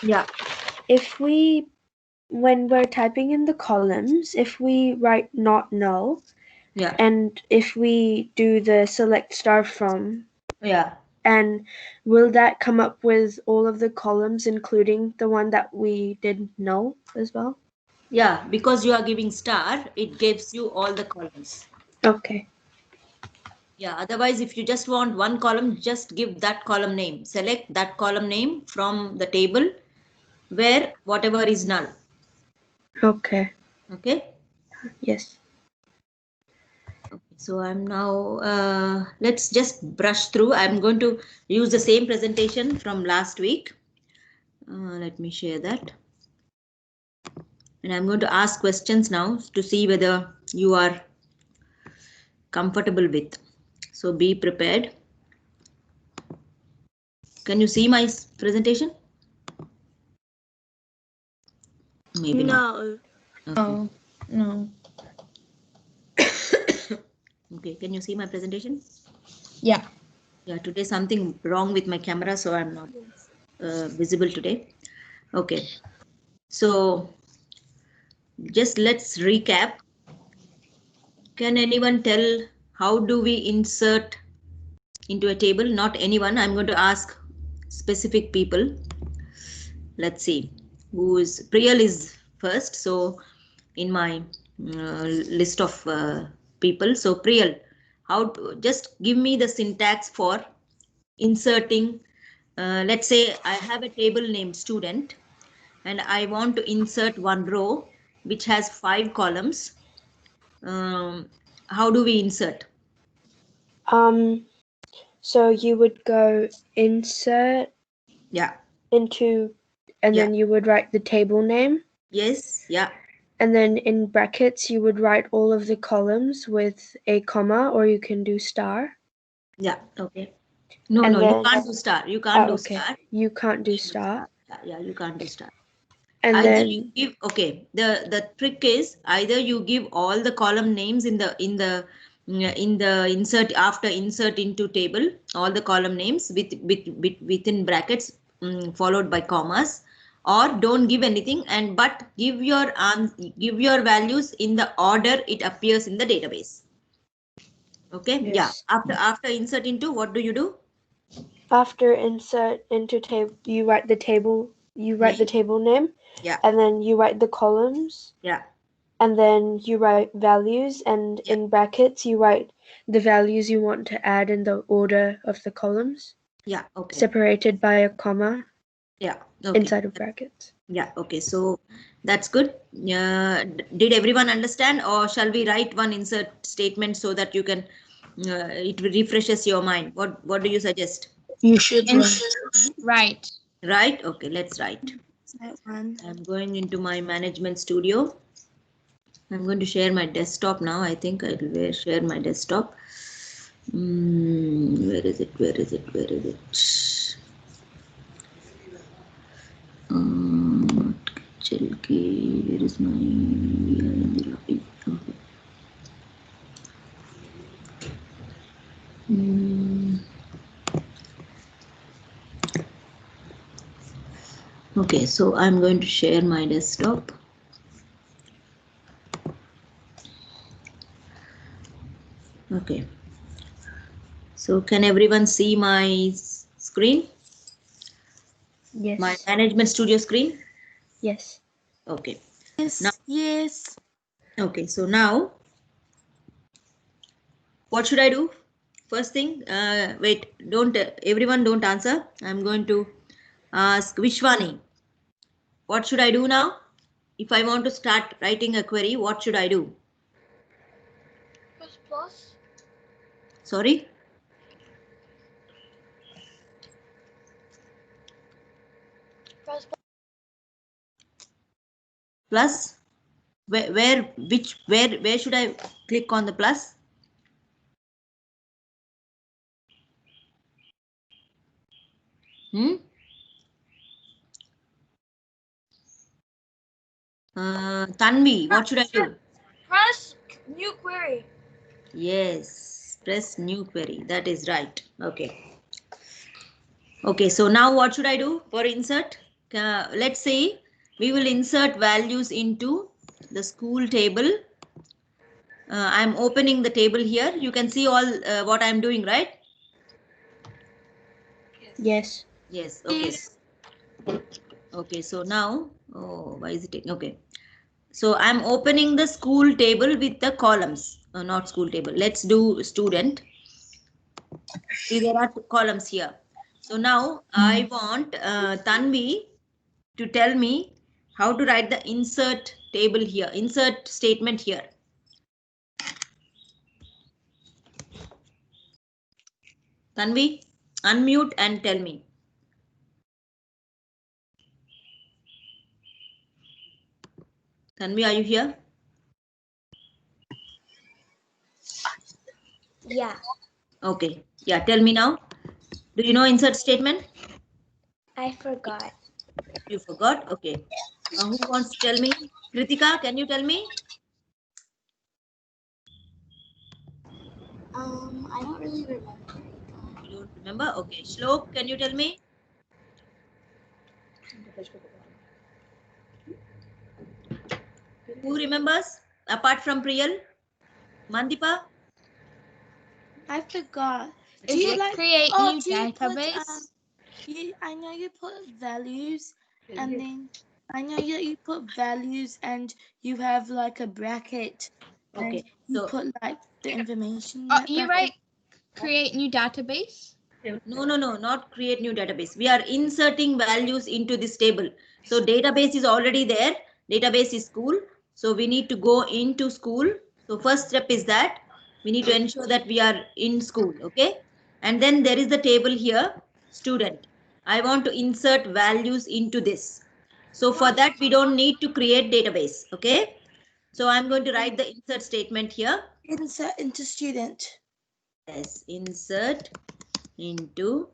Yeah. When we're typing in the columns, if we write not null, Yeah. and if we do the select star from, Yeah. and will that come up with all of the columns, including the one that we did null as well? Yeah, because you are giving star, it gives you all the columns. Okay. Yeah, otherwise, if you just want one column, just give that column name. Select that column name from the table where whatever is null. Okay. Okay. Yes. Okay, so I'm now, let's just brush through. I'm going to use the same presentation from last week. Let me share that. And I'm going to ask questions now to see whether you are comfortable with. So be prepared. Can you see my presentation? Maybe not. No. Okay. No. No. Okay, can you see my presentation? Yeah. Yeah, today something wrong with my camera, so I'm not visible today. Okay, so just let's recap. Can anyone tell how do we insert into a table? Not anyone. I'm going to ask specific people. Let's see who is Priyal is first. So in my list of people. So Priyal, just give me the syntax for inserting. Let's say I have a table named student and I want to insert one row which has 5 columns. How do we insert? So you would go insert Yeah. into, and Yeah. then you would write the table name, Yes. Yeah. and then in brackets you would write all of the columns with a comma, or you can do star. Yeah. Okay. No, And no, you then, can't do star. You can't do okay, star. you can't do Can't do star. star. Yeah, yeah, you can't do star. And Either you then, give, okay, the trick is either you give all the column names in the insert, after insert into table, all the column names within brackets, followed by commas, or don't give anything and but give your values in the order it appears in the database. Okay. Yeah, yes. after insert into, what do you do? After insert into table, you write the table. You write the Name. table name, Yeah. and then you write the columns, Yeah. and then you write values, and Yeah. in brackets you write the values you want to add in the order of the columns, Yeah. Okay. separated by a comma Yeah. Okay. inside of brackets. Yeah, okay, so that's good. Did everyone understand, or shall we write one insert statement so that you can it refreshes your mind? What do you suggest? You should write. Right? Okay, let's write. I'm going into my management studio. I'm going to share my desktop now. I think I will share my desktop. Where is it? Where is it? Where is it? Chelki, where is my okay. Okay, so I'm going to share my desktop. Okay, so can everyone see my screen? Yes. My management studio screen? Yes. Okay. Yes. Now, Yes. okay, so now what should I do? First thing, wait, don't everyone don't answer. I'm going to ask Vishwani. What should I do now? If I want to start writing a query, what should I do? Press plus. Sorry? Press Plus? Where should I click on the plus? Tanvi, what should I do? Press new query. Yes, press new query. That is right. Okay. Okay, so now what should I do for insert? let's say we will insert values into the school table. I'm opening the table here. You can see all what I'm doing, right? Yes. Yes. Okay. Okay. So now, oh, why is it taking? Okay. So I'm opening the school table with the columns, not school table. Let's do student. See, there are two columns here. So now I want Tanvi to tell me how to write the insert table here, insert statement here. Tanvi, unmute and tell me. Tanvi, are you here? Yeah, Okay. Yeah, tell me now. Do you know insert statement? I forgot. You forgot? Okay. Who wants to tell me? Kritika, can you tell me? I don't really remember. You don't remember? Okay. Shlok, can you tell me? Who remembers? Apart from Priyal? Mandipa? I forgot. Is it create new do you put, database? I know you put values and then I know you put values and you have like a bracket Okay. and you So put like the information. in Oh, that you bracket. write create new database? no, not create new database. We are inserting values into this table. So database is already there. Database is school. So we need to go into school. So first step is that we need to ensure that we are in school. Okay. And then there is the table here, student. I want to insert values into this. So for that, we don't need to create database. Okay. So I'm going to write the insert statement here. Insert into student. Yes, insert into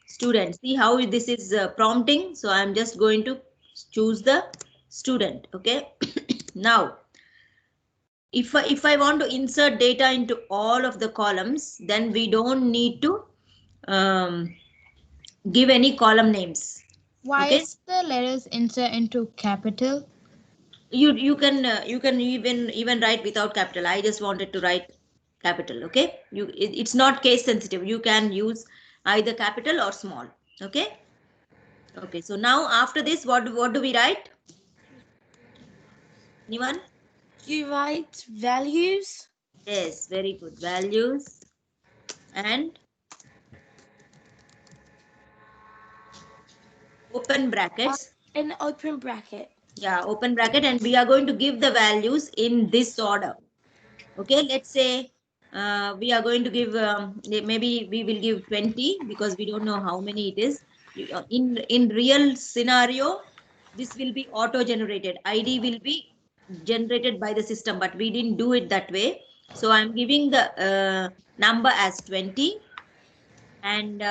student. See how this is prompting. So I'm just going to choose the student. Okay. Now, if I want to insert data into all of the columns, then we don't need to give any column names. Why Okay. is the letters insert into capital? You can even write without capital. I just wanted to write capital. Okay. It's not case sensitive. You can use either capital or small. Okay. Okay, so now after this, what do we write? Anyone? You write values. Yes, very good. Values and open brackets. An open bracket. Yeah, open bracket, and we are going to give the values in this order. Okay, let's say we are going to give maybe we will give 20 because we don't know how many it is. In real scenario, this will be auto generated. ID will be generated by the system, but we didn't do it that way. So I'm giving the number as 20 and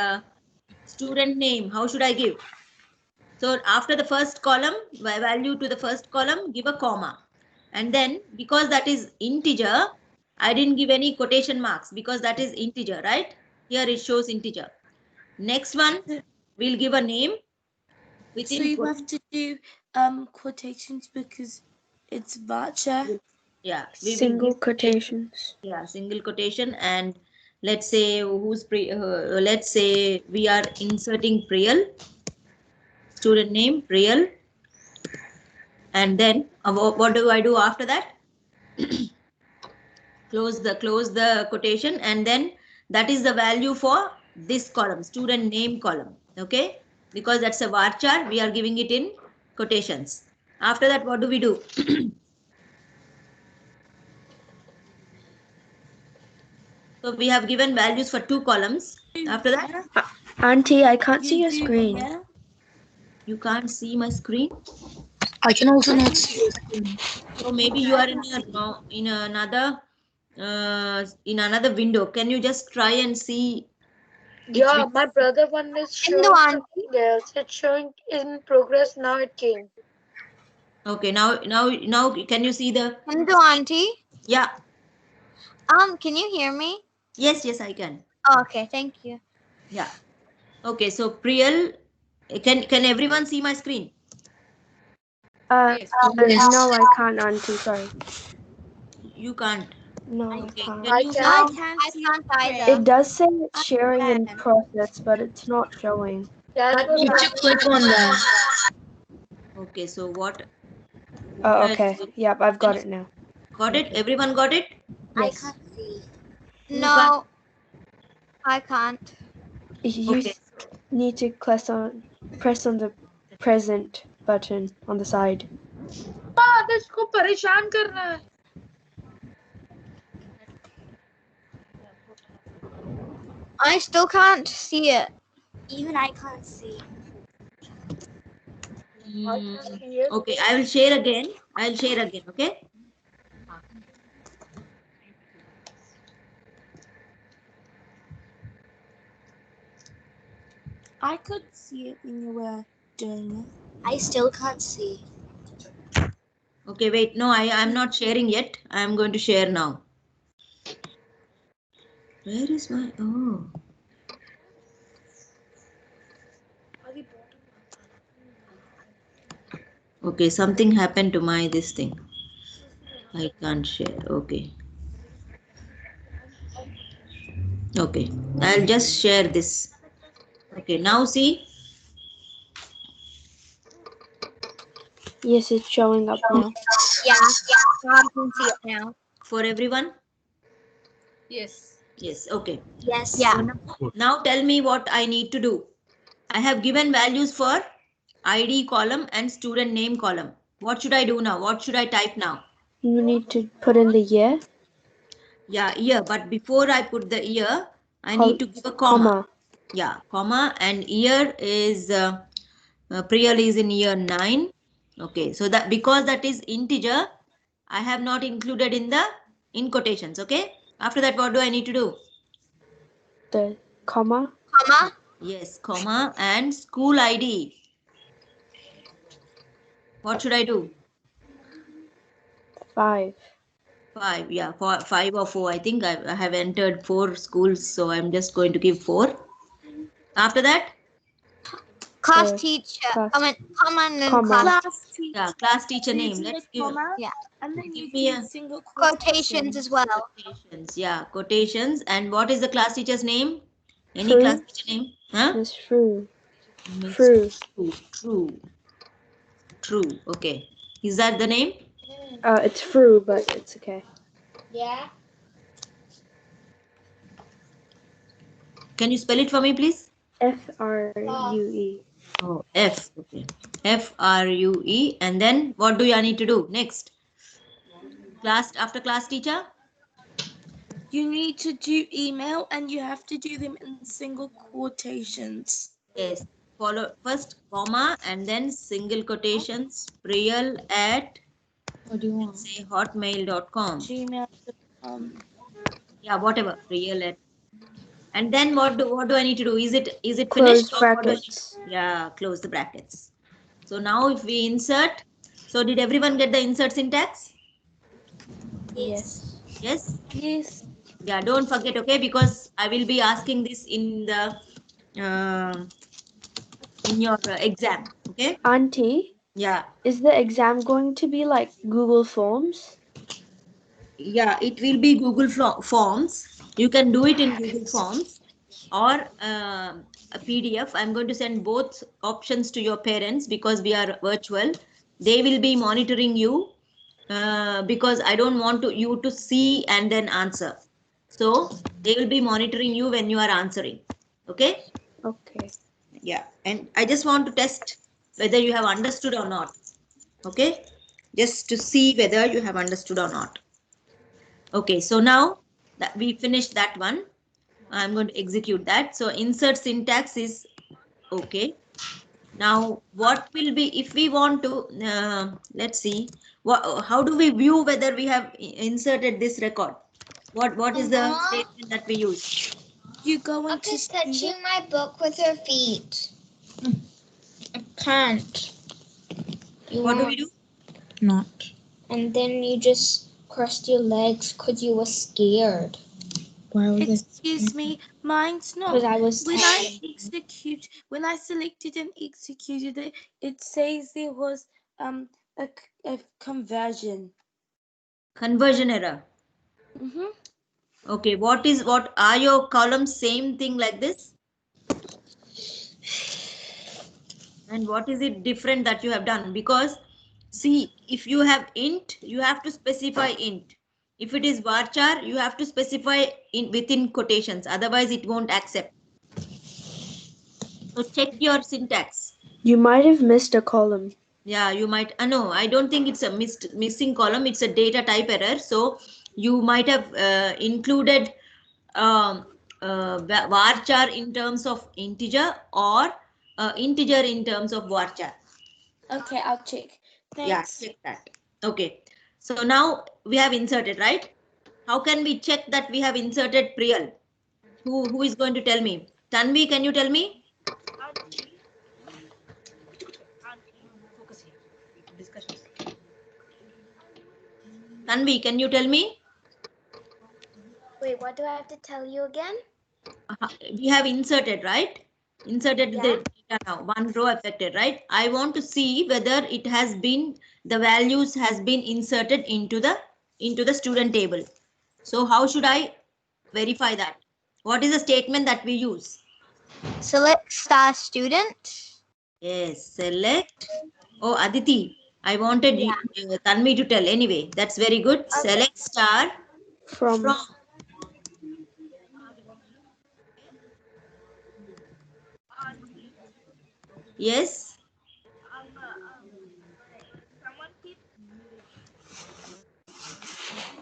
student name. How should I give? So after the first column, value to the first column, give a comma. And then because that is integer, I didn't give any quotation marks because that is integer, right? Here it shows integer. Next one, we'll give a name. So you have to do quotations because it's voucher. Yeah, Single quotations. Yeah, single quotation. And let's say let's say we are inserting Priyal, student name Priyal. And then what do I do after that? close the quotation, and then that is the value for this column, student name column. Okay, because that's a varchar, we are giving it in quotations. After that, what do we do? So we have given values for 2 columns. After that, Auntie, I can't see your screen. Yeah. you can't see my screen. I can also not see your screen. So maybe you are in another window. Can you just try and see? Yeah, my brother one is showing something else. It's showing in progress now. It came. Okay, now can you see the? Hindu auntie. Yeah. Can you hear me? Yes, I can. Oh, okay, thank you. Yeah. Okay, so Priyal Can everyone see my screen? No, I can't, Auntie. Sorry. You can't. No, I Okay. can't. I Can you can. I Um, can't I see can't it. either. It does say it's sharing in can. process, but it's not showing. That's what You should click on that. Okay, so what? Oh, okay. Yep, I've got it now. Got it? Everyone got it? I Yes. can't see. Who No, I can't. You Okay. need to press on the present button on the side. हाँ, इसको परेशान करना है. I still can't see it. Even I can't see. I can see it. Okay, I will share again. I'll share again, okay? I could see it when you were doing it. I still can't see. Okay, wait. No, I'm not sharing yet. I'm going to share now. Where is my... Oh. Okay, something happened to my this thing. I can't share. Okay. Okay, I'll just share this. Okay, now see. Yes, it's showing up now. Yeah, I can see it now. For everyone? Yes. Yes, okay. Yes. Yeah. Now tell me what I need to do. I have given values for ID column and student name column. What should I do now? What should I type now? You need to put in the year. Yeah, year. But before I put the year, I need to give a comma. Yeah, comma, and year is Priyal is in year 9. Okay, so that because that is integer, I have not included in quotations. Okay. After that, what do I need to do? The comma. Comma. Yes, comma and school ID. What should I do? 5. 5. Yeah, 5 or 4. I think I have entered 4 schools, so I'm just going to give 4. After that? Class The teacher. class- I mean, comma and then comma. class. Class teacher. Yeah, class teacher You name. do Let's a give comma, Yeah. and then you Give me do a- single Quotations as well. quotations. Yeah, quotations. And what is the class teacher's name? Any True. class teacher name? Huh? Miss True. Miss True. True. Okay. Is that the name? It's Fru, but it's okay. Yeah. Can you spell it for me, please? FRUE. Oh, F. Okay. FRUE. And then what do I need to do next? After class teacher? You need to do email, and you have to do them in single quotations. Yes. Follow first comma and then single quotations. Priyal at What do you want? say hotmail.com. Gmail. Yeah, whatever. Priyal at. And then what do I need to do? Is it Close finished? Or what do I need- brackets. Yeah, close the brackets. So now if we insert, so did everyone get the insert syntax? Yes. Yes. Yes. Yeah, don't forget, okay, because I will be asking this in the in your exam. Okay. Auntie, Yeah. is the exam going to be like Google Forms? Yeah, it will be Google Forms. You can do it in Google Forms or a PDF. I'm going to send both options to your parents because we are virtual. They will be monitoring you because I don't want you to see and then answer. So they will be monitoring you when you are answering. Okay. Okay. Yeah. And I just want to test whether you have understood or not. Okay. Just to see whether you have understood or not. Okay, so now that we finished that one, I'm going to execute that. So insert syntax is okay. Now what will be if we want to, let's see, how do we view whether we have inserted this record? What is the statement that we use? You go into Uka's touching my book with her feet. I can't. What do we do? Not. And then you just crossed your legs because you were scared. Why was Excuse me, mine's not. Because I was When I typing. when I selected and executed it, it says there was a conversion. Conversion error. Mm-hmm. Okay, what are your columns same thing like this? And what is it different that you have done? Because see, if you have int, you have to specify int. If it is varchar, you have to specify in within quotations, otherwise it won't accept. So check your syntax. You might have missed a column. Yeah, you might. No, I don't think it's a missing column. It's a data type error. So you might have included varchar in terms of integer or integer in terms of varchar. Okay, I'll check. Thanks. Yeah, check that. Okay. So now we have inserted, right? How can we check that we have inserted Priyal? Who is going to tell me? Tanvi, can you tell me? Focus here. Discussions. Tanvi, can you tell me? Wait, what do I have to tell you again? We have inserted, right? Inserted Yeah. the data now. One row affected, right? I want to see whether it has been, the values has been inserted into the student table. So how should I verify that? What is the statement that we use? Select star student. Yes, select. Oh, Aditi, I wanted Tanvi to tell. Anyway, that's very good. Okay. Select star From Yes.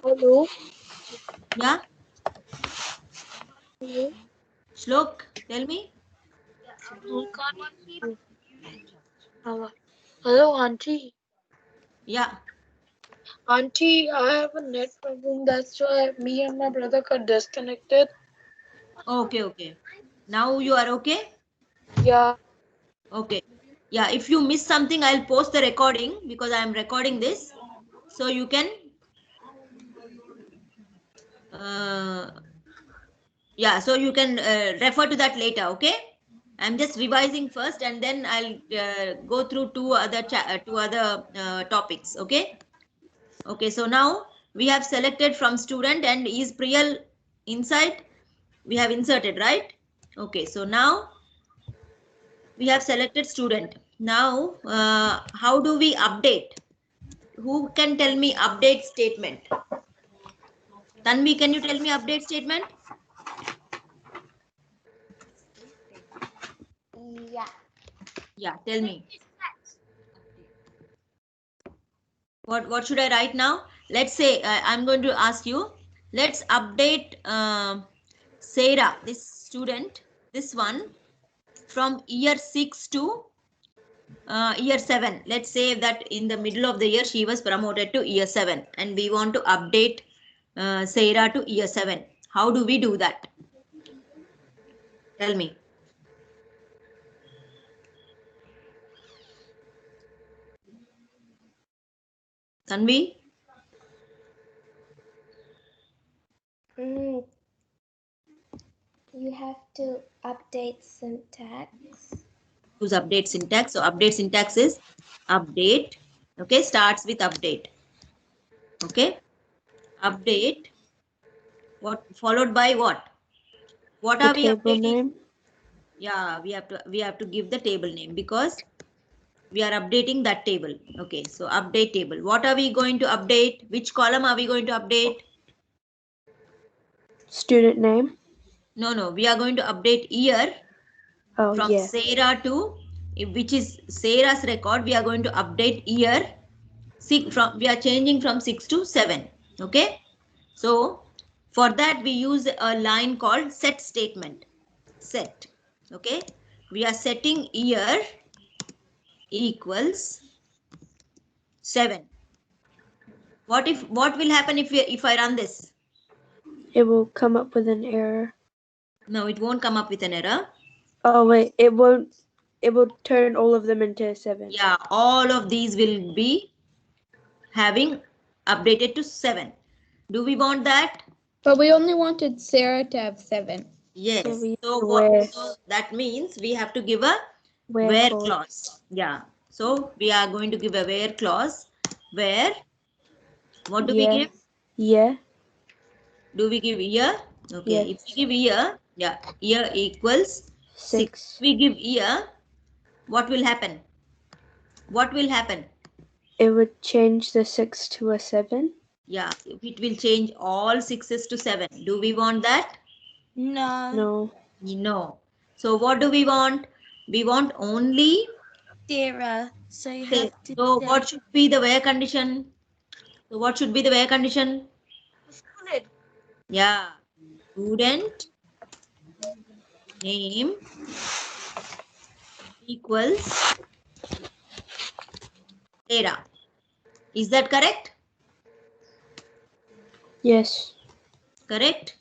Hello. Yeah. Hello. Shlok, tell me. Hello, Auntie. Yeah. Auntie, I have a net problem. That's why me and my brother got disconnected. Okay, okay. Now you are okay? Yeah. Okay. Yeah, if you miss something, I'll post the recording because I am recording this. So you can so you can refer to that later, okay? I'm just revising first and then I'll go through two other topics, okay? Okay, so now we have selected from student and is Priyal inside? We have inserted, right? Okay, so now we have selected student. Now, how do we update? Who can tell me update statement? Tanvi, can you tell me update statement? Yeah. Yeah, tell me. What should I write now? Let's say I'm going to ask you. Let's update Sarah, this student, this one from year 6 to year 7. Let's say that in the middle of the year she was promoted to year 7 and we want to update Sarah to year 7. How do we do that? Tell me. Tanvi? You have to update syntax. Use update syntax. So update syntax is update. Okay, starts with update. Okay, update. What followed by what? What the are we table updating? name. Yeah, we have to give the table name because we are updating that table. Okay, so update table. What are we going to update? Which column are we going to update? Student name. No, we are going to update year from yeah. Sarah to, which is Sarah's record. We are going to update year. We are changing from 6 to 7. Okay, so for that we use a line called set statement. Set. Okay, we are setting year equals 7. What will happen if I run this? It will come up with an error. No, it won't come up with an error. Oh wait, it won't. It will turn all of them into 7. Yeah, all of these will be having updated to 7. Do we want that? But we only wanted Sarah to have 7. Yes. So we So where. so that means we have to give a Where where clause. clause. Yeah. So we are going to give a where clause. Where? What do we Yeah. give? Yeah. Do we give year? Okay. Yes. If we give year, yeah, year equals 6. 6. If we give year, what will happen? What will happen? It would change the 6 to a 7. Yeah, it will change all 6s to 7. Do we want that? No. No. No. So what do we want? We want only Sarah. So you Sarah. have to So say what should be the where condition? So what should be the where condition? Student. Yeah, student name equals Sarah. Is that correct? Yes. Correct?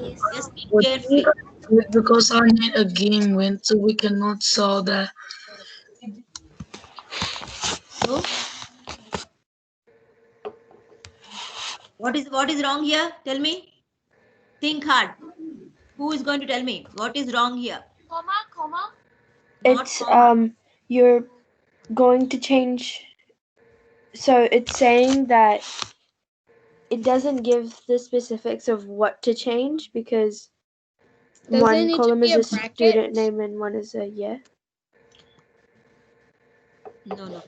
Yes. Just think But carefully. because I need a game win, so we cannot solve that. So what is wrong here? Tell me. Think hard. Who is going to tell me what is wrong here? Comma. Not It's comma. you're going to change. So it's saying that it doesn't give the specifics of what to change because Does there one need to column be is a a student bracket? name and one is a yeah. No.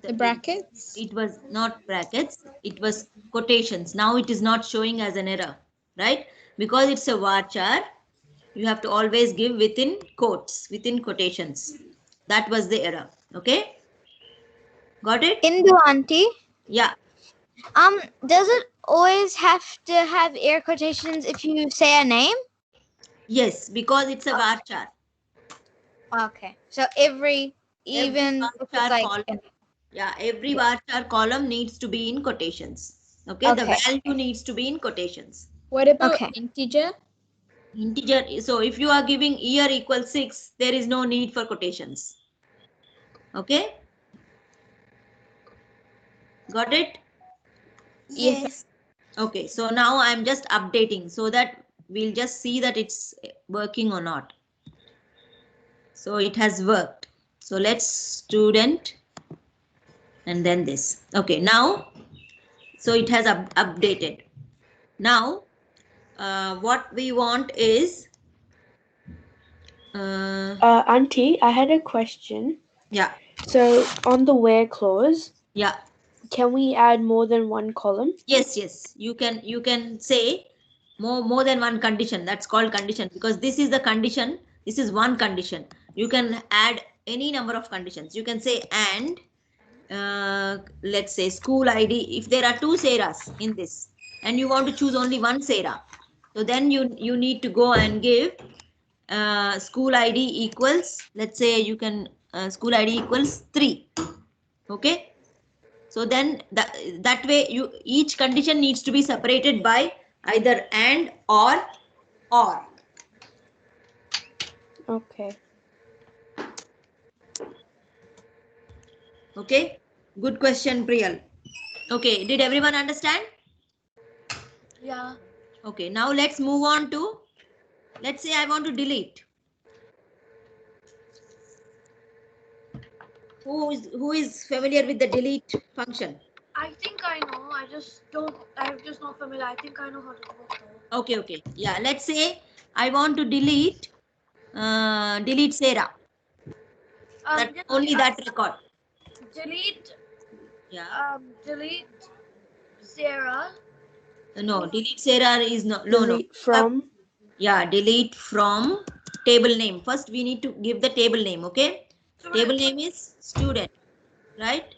The brackets? It was not brackets. It was quotations. Now it is not showing as an error, right? Because it's a varchar, you have to always give within quotes, within quotations. That was the error. Okay. Got it? Indu auntie. Yeah. Does it always have to have air quotations if you say a name? Yes, because it's a varchar. Okay. So even if it's varchar like column, yeah, every varchar column needs to be in quotations. Okay, the Okay. value needs to be in quotations. What about Okay. integer? Integer. So if you are giving year equals 6, there is no need for quotations. Okay. Got it? yes. Okay, so now I'm just updating so that we'll just see that it's working or not. So it has worked. So let's student and then this. Okay, now, so it has updated. Now, what we want is, Auntie, I had a question. yeah, So on the where clause, yeah. can we add more than one column? Yes. You can say more than one condition. That's called condition because this is the condition. This is one condition. You can add any number of conditions. You can say and let's say school ID. If there are 2 Sarahs in this and you want to choose only one Sarah, so then you need to go and give school ID equals, let's say you can school ID equals 3. Okay. So then that way each condition needs to be separated by either and or. Okay. Okay. Good question, Priyal. Okay. Did everyone understand? Yeah. Okay. Now let's move on to, let's say I want to delete. Who is familiar with the delete function? I think I know. I'm just not familiar. I think I know how to do it though. Okay. Yeah. Let's say I want to delete Sarah. Just, Only that record. delete Yeah. delete Sarah. No, delete Sarah is no. Delete from. Yeah, delete from table name. First, we need to give the table name. Okay. Table name is student, right?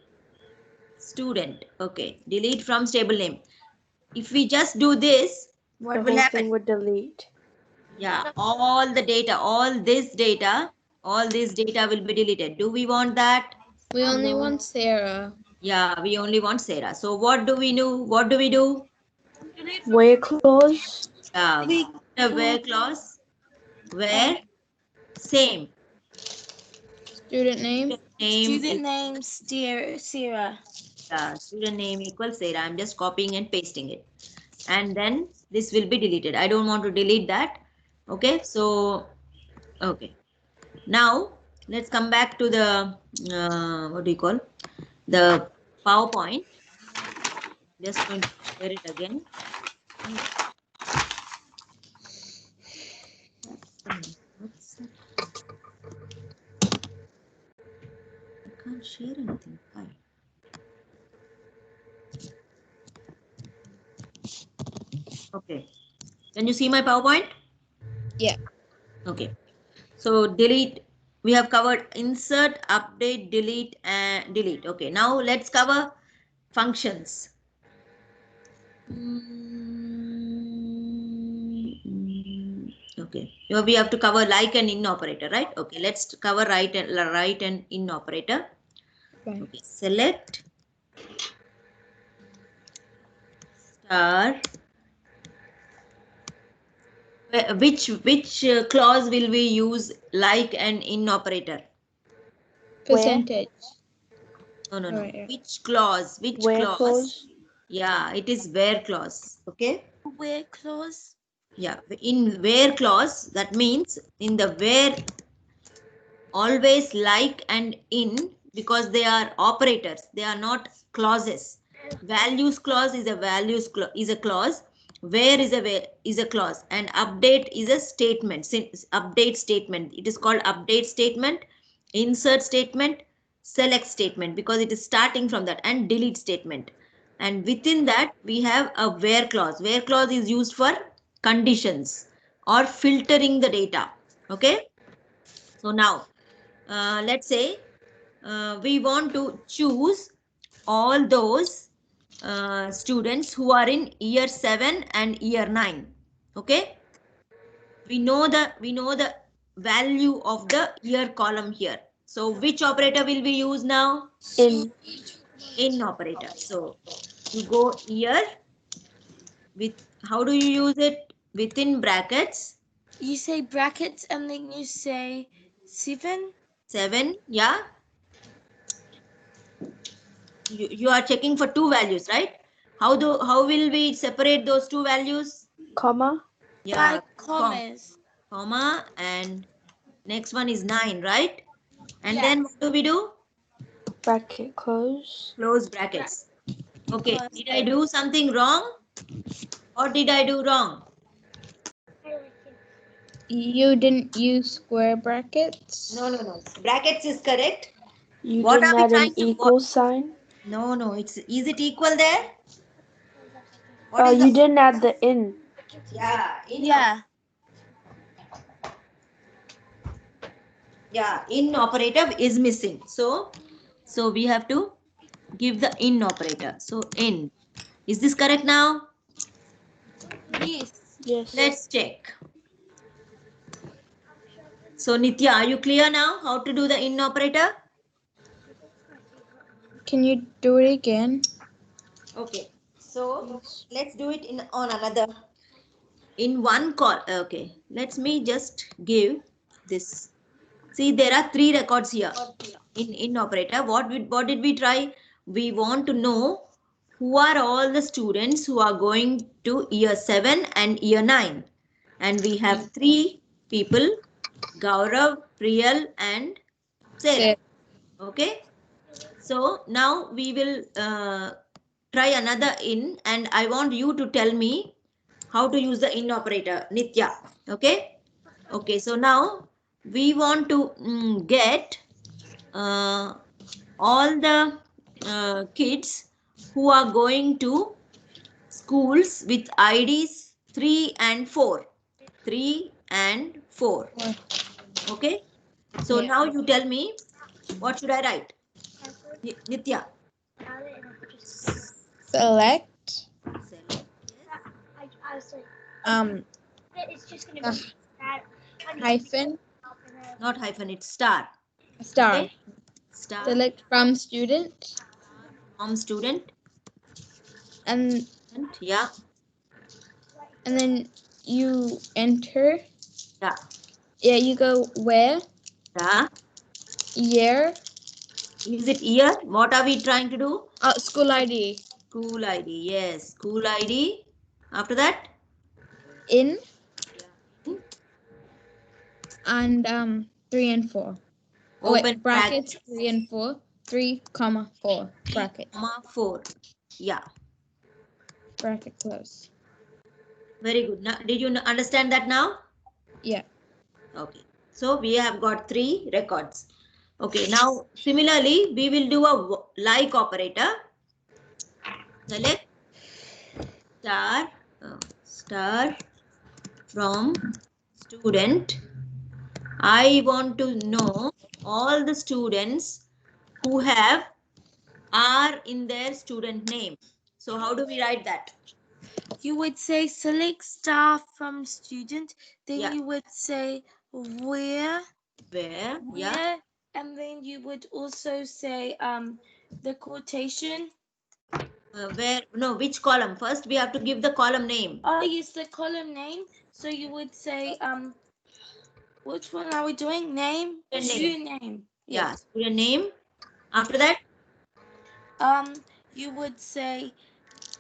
Student. Okay. Delete from table name. If we just do this, what The will whole happen? thing would delete. Yeah, all the data, all this data will be deleted. Do we want that? We only No. want Sarah. Yeah, we only want Sarah. So what do we do? What do we do? Delete Where clause. Yeah, the where clause. Where? Same. Student name? Student name Sarah. Student name equals Sarah. I'm just copying and pasting it. And then This will be deleted. I don't want to delete that. Okay, so okay. Now let's come back to the what do you call the PowerPoint. Just going to share it again. What's that? I can't share anything. Why? Okay. Can you see my PowerPoint? Yeah. Okay. So delete. We have covered insert, update, delete, and delete. Okay. Now let's cover functions. Okay. Now we have to cover like and in operator, right? Okay. Let's cover right and in operator. Right. Okay. Select star. Which clause will we use like and in operator? Percentage. No. Right. Which clause? Which Where clause? clause? Yeah, it is where clause. Okay. Where clause? Yeah, in where clause, that means in the where always like and in, because they are operators, they are not clauses. Values clause is a clause. Where is a clause, and update is a statement. Update statement. It is called update statement, insert statement, select statement, because it is starting from that, and delete statement. And within that we have a where clause. Where clause is used for conditions or filtering the data. Okay. So now let's say we want to choose all those students who are in year 7 and year 9. Okay. We know the value of the year column here. So which operator will we use now? In operator. So you go here with, how do you use it? Within brackets. You say brackets and then you say 7. 7, yeah. You are checking for two values, right? How will we separate those two values? Comma. Yeah, By commas. comma, and next one is 9, right? And Yes. then what do we do? Bracket close. Close brackets. Okay, Close did I do something wrong? Or did I do wrong? You didn't use square brackets? No. Brackets is correct. You What didn't are we add an trying to- equal sign. No, is it equal there? What Oh, is you didn't add the in. Yeah, in operator is missing. So we have to give the in operator. So in. Is this correct now? Yes. Yes. Let's check. So Nitya, are you clear now how to do the in operator? Can you do it again? Okay. So let's do it on another. In one call. Okay. Let me just give this. See, there are 3 records here in operator. What did we try? We want to know who are all the students who are going to year 7 and year 9. And we have 3 people, Gaurav, Priyal and Sarah. Okay. So now we will try another in, and I want you to tell me how to use the in operator, Nitya. Okay. Okay. So now we want to get all the kids who are going to schools with IDs 3 and 4. 3 and 4. Okay. So Yeah. now you tell me, what should I write? Nitya. Select It's just gonna be hyphen Not hyphen, it's star. star. Okay. Star Select from student from student. and Yeah. and then you enter. Yeah. Yeah, you go where, Yeah. year, Is it year? What are we trying to do? school ID. School ID. Yes. School ID. After that? in Yeah. and 3 and 4. Oh, wait, Open brackets 3 and 4. 3, comma 4 bracket. 4. Yeah. Bracket close. Very good. Now, did you understand that now? Yeah. Okay. So we have got 3 records. Okay. Now, similarly, we will do a like operator. Select star from student. I want to know all the students who have R in their student name. So how do we write that? You would say select star from student, then Yeah. you would say where, Yeah. and then you would also say the quotation. Which column? First we have to give the column name. Oh yes, the column name. So you would say which one are we doing? Name? Student name. Yeah, Yes. student name. After that, you would say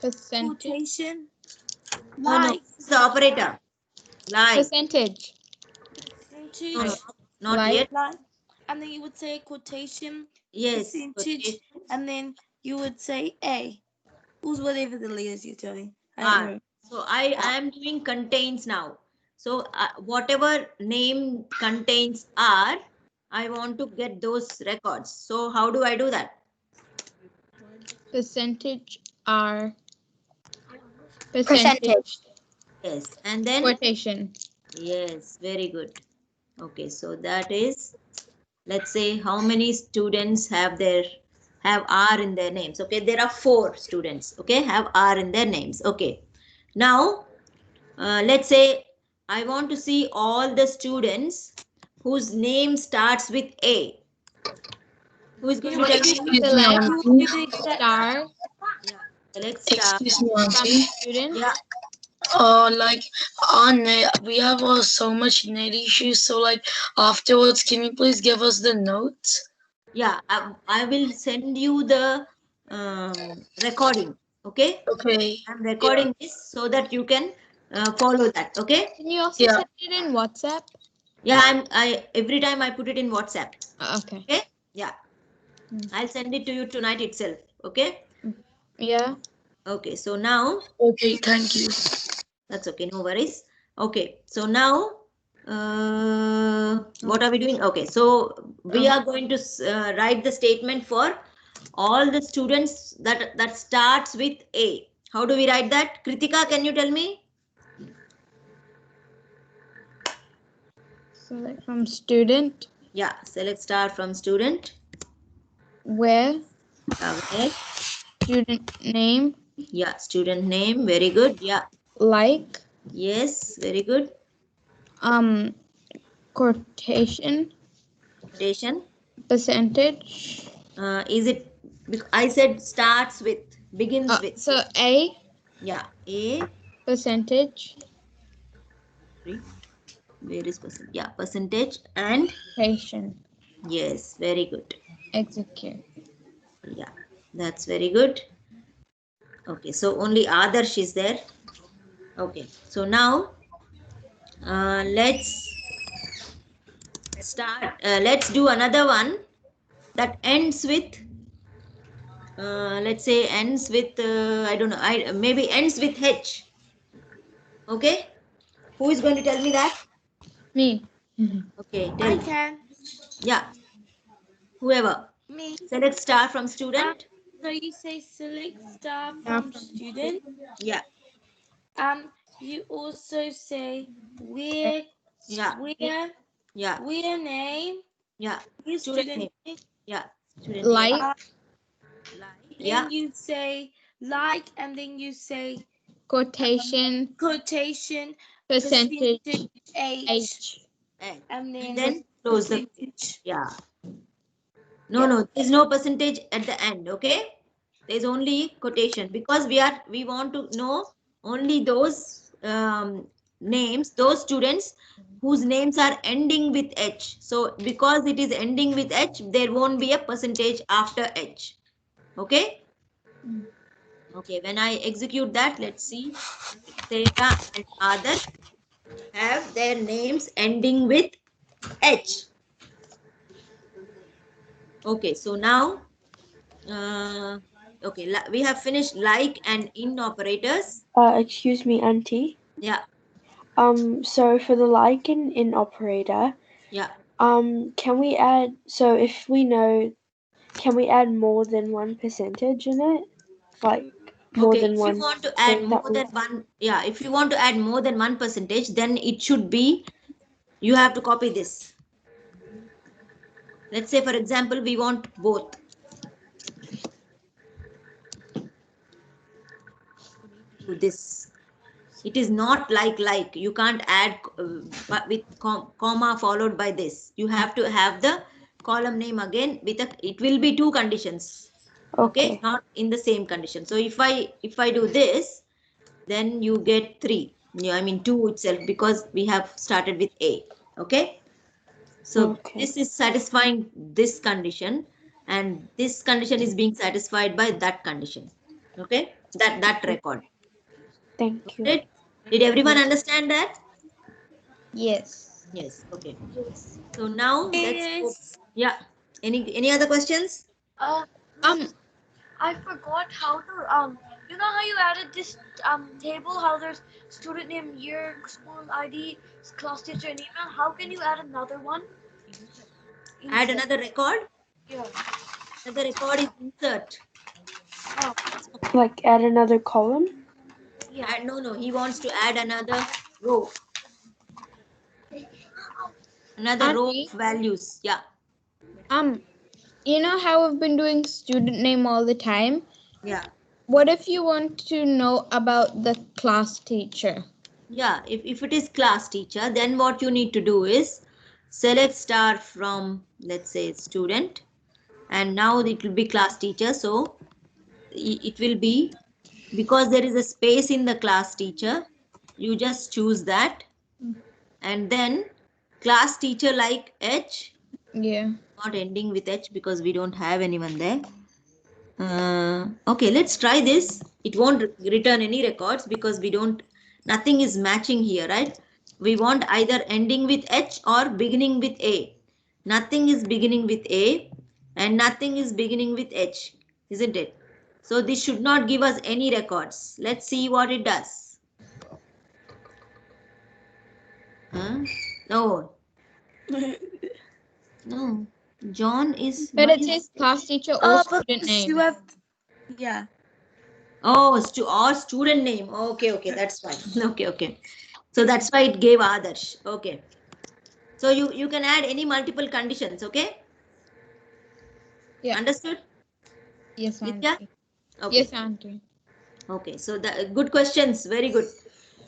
Percentage. quotation. no, Like it's the operator. Like. Percentage. percentage. No, not Like. yet. Like, and then you would say quotation. Yes. Percentage, and then you would say A. Who's whatever the letters you're doing. I don't R. know. So I am doing contains now. So whatever name contains R, I want to get those records. So how do I do that? Percentage R. Percentage. Yes. And then Quotation. yes, very good. Okay, so that is, let's say how many students have R in their names. Okay, there are 4 students. Okay, have R in their names. Okay, now let's say I want to see all the students whose name starts with A. Who is going to tell me? Excuse me, auntie. Star. Yeah, select star. Excuse me, auntie. Student. Yeah, Like on it, we have so much net issues. So like afterwards, can you please give us the notes? yeah. I will send you the recording. Okay. Okay. I'm recording this so that you can follow that. Okay. Can you also send it in WhatsApp? Yeah, every time I put it in WhatsApp. Okay. Okay. Yeah. I'll send it to you tonight itself. Okay. Yeah. Okay. So now. Okay. Thank you. That's okay. No worries. Okay. So now, what are we doing? Okay. So we are going to write the statement for all the students that starts with A. How do we write that? Kritika, can you tell me? Select from student. Yeah, select star from student. Where? Okay. Student name. Yeah, student name. Very good. Yeah. Like. Yes, very good. Quotation. Quotation. Percentage. Is it? I said starts with, begins with. So A. Yeah, A. Percentage. Where is percent? Yeah, percentage and Quotation. yes, very good. Execute. Yeah, that's very good. Okay, so only Adarsh is there. Okay, so now let's start. Let's do another one that ends with. Let's say ends with. I don't know. Maybe ends with H. Okay, who is going to tell me that? Me. Okay, I tell. can. Yeah, whoever. Me. Select star from student. So you say select star from student. Yeah. You also say where. Yeah. Where. Yeah. Where name. Yeah. Where student name. Yeah. Student Like. name. Yeah. Then you say like, and then you say Quotation. quotation. Percentage. H. And And then close the. percentage. Yeah. No, there's no percentage at the end. Okay. There's only quotation because we want to know only those names, those students whose names are ending with H. So because it is ending with H, there won't be a percentage after H. Okay. Okay, when I execute that, let's see. Seta and Adarsh have their names ending with H. Okay, so now, okay, we have finished like and in operators. Excuse me, Auntie. Yeah, So for the like and in operator, yeah. can we add, so if we know, can we add more than 1% in it? Like more Okay, than if one you want to add thing more that we than one, yeah, if you want to add more than 1%, then it should be, you have to copy this. Let's say, for example, we want both. Do this. It is not like. You can't add with comma followed by this. You have to have the column name again with a, it will be two conditions. Okay, not in the same condition. So if I do this, then you get 3. Yeah, I mean 2 itself, because we have started with A. Okay. So this is satisfying this condition, and this condition is being satisfied by that condition. Okay, that record. Thank you. Right? Did everyone understand that? Yes. Yes. Okay. So now let's go. Yeah. Any other questions? Miss, I forgot how to you know how you added this table, how there's student name, year, school ID, class teacher, and email. How can you add another one? Add Insert. another record. Yeah. Another record is insert. Oh, Like add another column? yeah. And no, he wants to add another row. Another row Auntie, of values. Yeah. you know how we've been doing student name all the time? Yeah. What if you want to know about the class teacher? Yeah, if it is class teacher, then what you need to do is select star from, let's say, student, and now it will be class teacher. So it will be, because there is a space in the class teacher, you just choose that, and then class teacher like H, Yeah. not ending with H because we don't have anyone there. Okay, let's try this. It won't return any records because we don't, nothing is matching here, right? We want either ending with H or beginning with A. Nothing is beginning with A and nothing is beginning with H, isn't it? So this should not give us any records. Let's see what it does. No. No. John is. But why it is- says class teacher or student Because name. you have, yeah. Oh, or student name. Okay, that's fine. Okay. So that's why it gave Adarsh. Okay. So you can add any multiple conditions. Okay. Yeah. Understood? Yes, Nitya? Auntie. Okay. Yes, Auntie. Okay. So the good questions. Very good.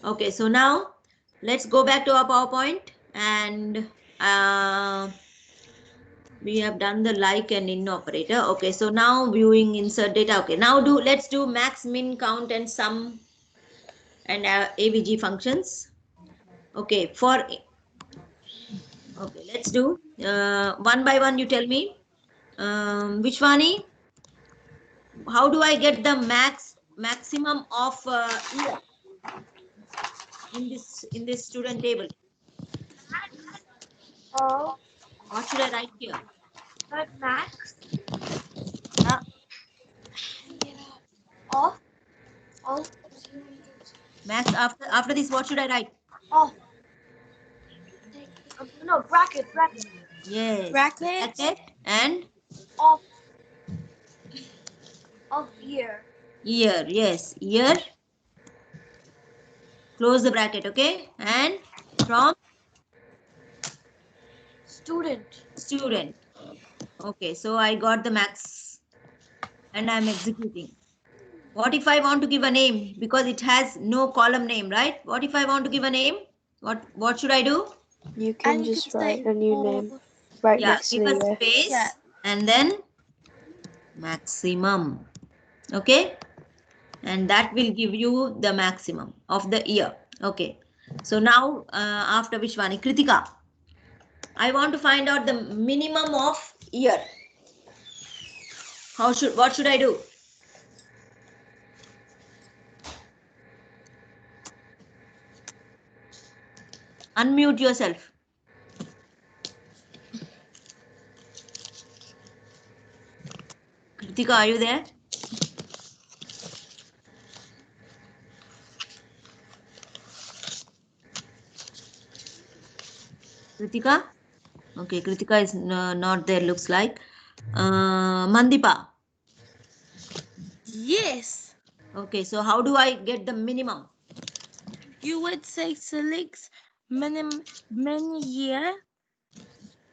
Okay. So now let's go back to our PowerPoint, and we have done the like and in operator. Okay. So now viewing insert data. Okay. Now let's do max, min, count, and sum and AVG functions. Okay. Okay, let's do one by one. You tell me, Vishwani, how do I get the maximum of year in this student table? What should I write here? But max Yeah. of Max after this, what should I write? of no bracket Yes. Bracket. And of year. year. Yes, year. Close the bracket. Okay. And from student. Okay. So I got the max, and I'm executing. What if I want to give a name, because it has no column name, right? What if I want to give a name? What should I do? You can And you just can say, write a new name right next to Give the a year. space, yeah. and then maximum. Okay, and that will give you the maximum of the year. Okay, so now after Vishwani, Kritika, I want to find out the minimum of year. What should I do? Unmute yourself. Kritika, are you there? Kritika? Okay, Kritika is not there, looks like. Mandipa. Yes. Okay, so how do I get the minimum? You would say select min year.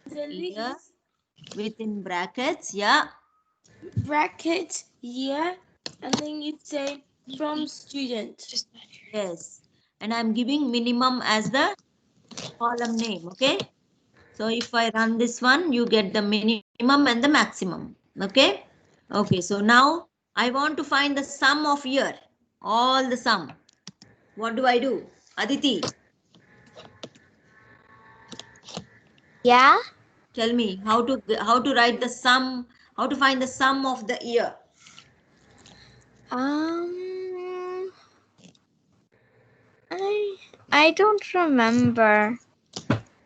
Select Year within brackets, yeah. bracket year, and then you say from student. Yes, and I'm giving minimum as the column name, okay? So if I run this one, you get the minimum and the maximum, okay? Okay, so now I want to find the sum of year, all the sum. What do I do? Aditi, Yeah. tell me how to write the sum, how to find the sum of the year. I don't remember.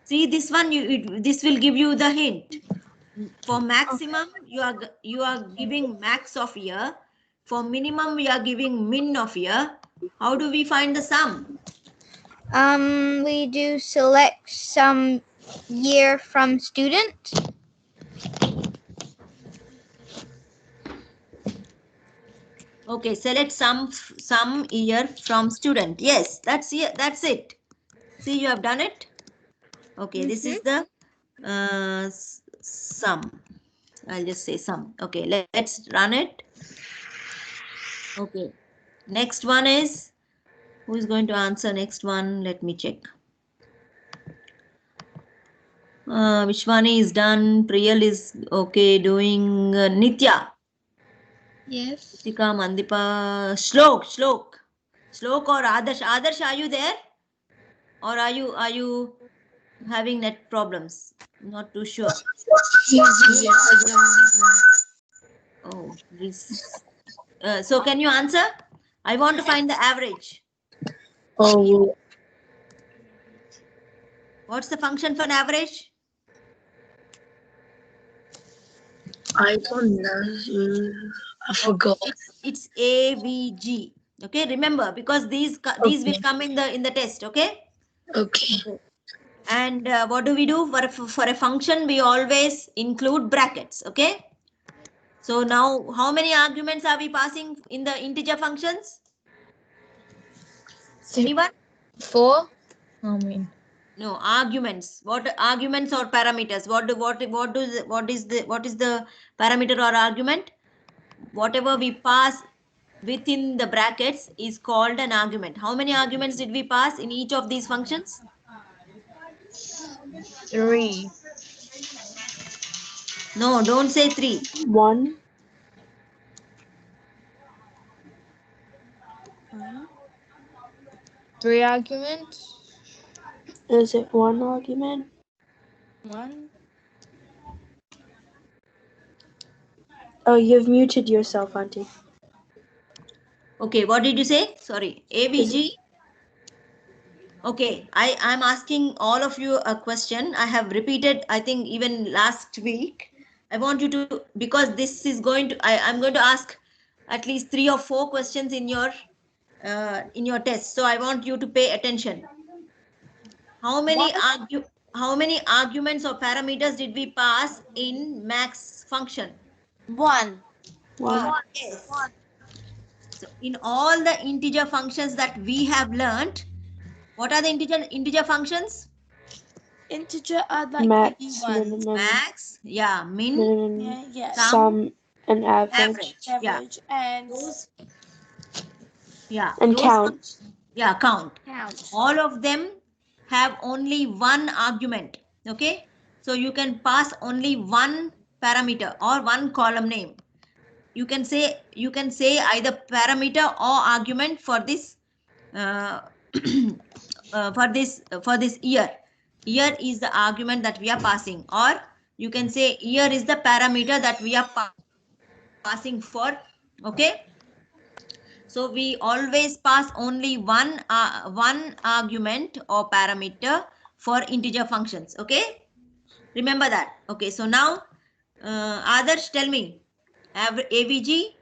See this one, this will give you the hint. For maximum, you are giving max of year. For minimum, we are giving min of year. How do we find the sum? We do select some year from student. Okay, select some year from student. Yes, that's it. See, you have done it. Okay, this is the sum. I'll just say sum. Okay, let's run it. Okay, next one is, who is going to answer next one? Let me check. Which one is done? Priyal is okay doing. Nitya. Yes. Ritika, Mandipa, Shlok or Adarsh. Adarsh, are you there? Or are you having net problems? Not too sure. Oh, this. So can you answer? I want to find the average. Oh, What's the function for an average? I don't know. I forgot. It's AVG. Okay, remember, because these will come in the test. Okay. Okay. And what do we do for a function? We always include brackets. Okay. So now, how many arguments are we passing in the integer functions? Anyone? 4. I mean. No, arguments. What arguments or parameters? What is the parameter or argument? Whatever we pass within the brackets is called an argument. How many arguments did we pass in each of these functions? 3. No, don't say 3. 1. 3 arguments. Is it 1 argument? 1. Oh, you've muted yourself, Auntie. Okay, what did you say? Sorry, AVG. Okay, I'm asking all of you a question. I have repeated, I think even last week. I want you to, because this is going to, I'm going to ask at least 3 or 4 questions in your test. So I want you to pay attention. How many arguments or parameters did we pass in max function? 1. Yes. So in all the integer functions that we have learned, what are the integer functions? Integer are like Max, the ones. minimum, Max, yeah, min, minimum, Yeah. sum, and average. Average and yeah, And those count. Yeah, count. count. All of them have only one argument. Okay, so you can pass only one parameter or one column name. You can say either parameter or argument for this for this year. Year is the argument that we are passing, or you can say year is the parameter that we are passing for. Okay, so we always pass only one argument or parameter for integer functions. Okay, remember that. Okay, so now Adarsh, tell me AVG.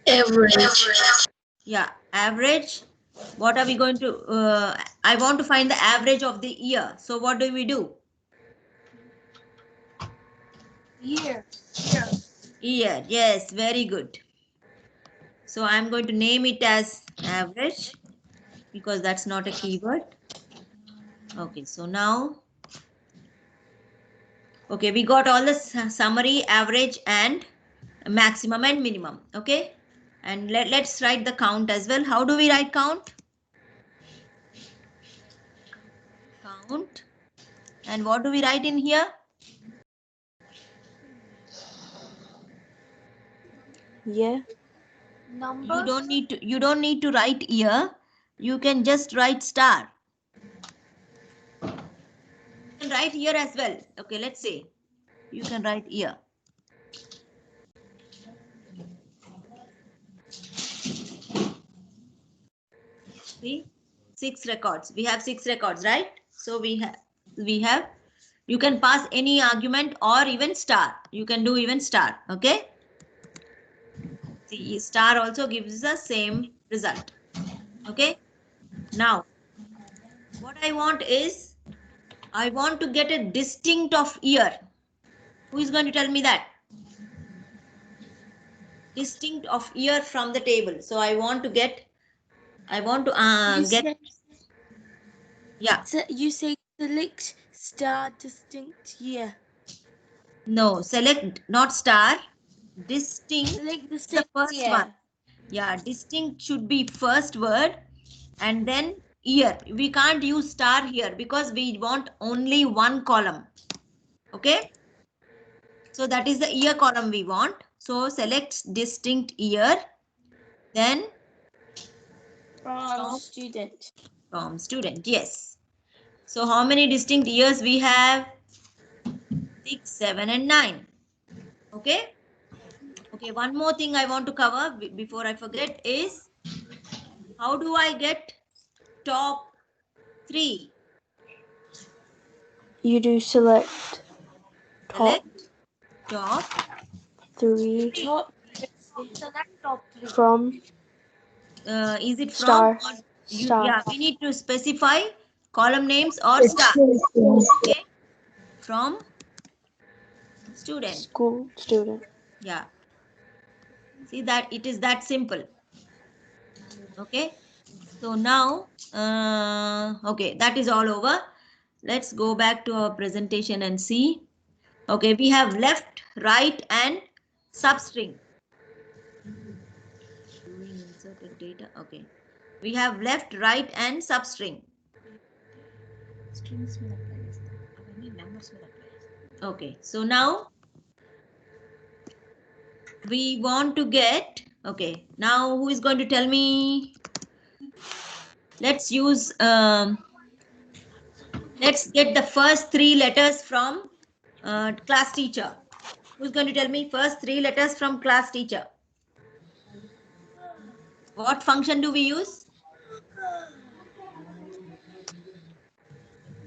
Average. Yeah, average. What are we going to? I want to find the average of the year. So what do we do? Year. Year. Yes, very good. So I'm going to name it as average because that's not a keyword. Okay, so now, okay, we got all the summary, average, and maximum and minimum. Okay, and let's write the count as well. How do we write count? Count. And what do we write in here? Yeah. Numbers. You don't need to write year. You can just write star. You can write year as well. Okay, let's say you can write year. See, 6 records. We have 6 records, right? So we have. You can pass any argument or even star. You can do even star. Okay. See, star also gives the same result. Okay. Now, what I want is, I want to get a distinct of year. Who is going to tell me that? Distinct of year from the table. So I want to get. Yeah. So you say select star distinct year. No, select not star. Distinct. Select The distinct first year. one. Yeah, distinct should be first word and then year. We can't use star here because we want only one column. Okay. So that is the year column we want. So select distinct year. Then From student. From student. Yes. So how many distinct years we have? 6, 7, and 9. Okay. Okay. One more thing I want to cover before I forget is, how do I get top 3? You do select top Top 3 Top. Select top 3. from is it from star. or Star. yeah, we need to specify column names or star. Okay. From student. School student. Yeah. See that it is that simple. Okay. So now, okay, that is all over. Let's go back to our presentation and see. Okay, we have left, right, and substring. Doing inserted data. Okay. We have left, right, and substring. Strings will apply this. Any numbers will apply. Okay, so now we want to get, okay, now who is going to tell me? Let's use, let's get the first 3 letters from class teacher. Who's going to tell me first 3 letters from class teacher? What function do we use?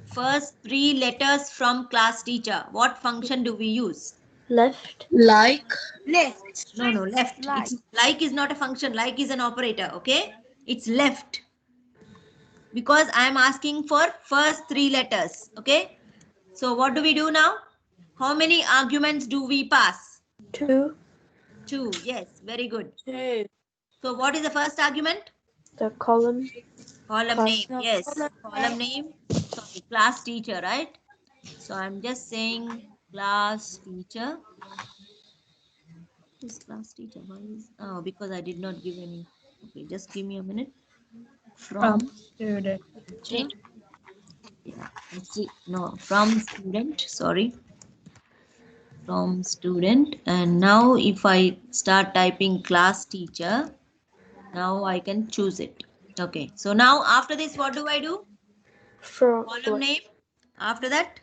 First 3 letters from class teacher. What function do we use? Left. Like. Left. No, left. Like. It's, like is not a function. Like is an operator. Okay. It's left. Because I am asking for first 3 letters. Okay. So what do we do now? How many arguments do we pass? 2. 2. Yes. Very good. 2. So what is the first argument? The column. Column Class. name. Yes. Column name. Sorry. Class teacher, right? So I'm just saying class teacher. Who's class teacher? Why is, oh, because I did not give any. Okay, just give me a minute. From student. teacher. Yeah, let's see. No, from student. Sorry. From student. And now if I start typing class teacher, now I can choose it. Okay. So now after this, what do I do? From Column name. After that.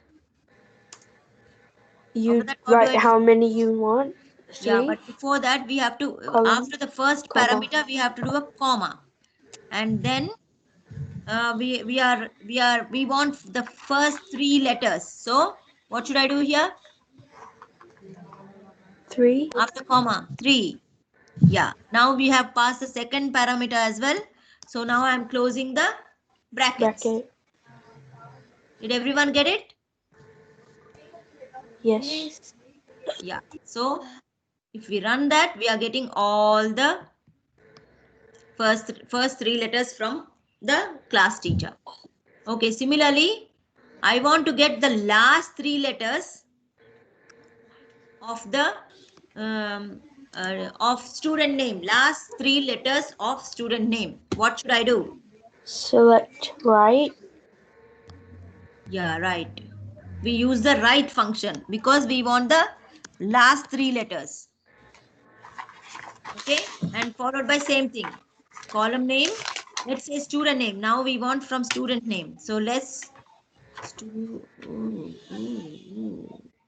you After that, what do write I do? how many you want. 3. Yeah, but before that, we have to, Column, after the first comma. parameter, we have to do a comma. And then we want the first 3 letters. So what should I do here? 3. After comma, 3. Yeah. Now we have passed the second parameter as well. So now I'm closing the brackets. Bracket. Did everyone get it? Yes. Yeah. So if we run that, we are getting all the first 3 letters from the class teacher. Okay. Similarly, I want to get the last 3 letters of the of student name. Last 3 letters of student name. What should I do? Select right. Yeah, right. We use the right function because we want the last 3 letters. Okay, and followed by same thing. Column name. Let's say student name. Now we want from student name. So let's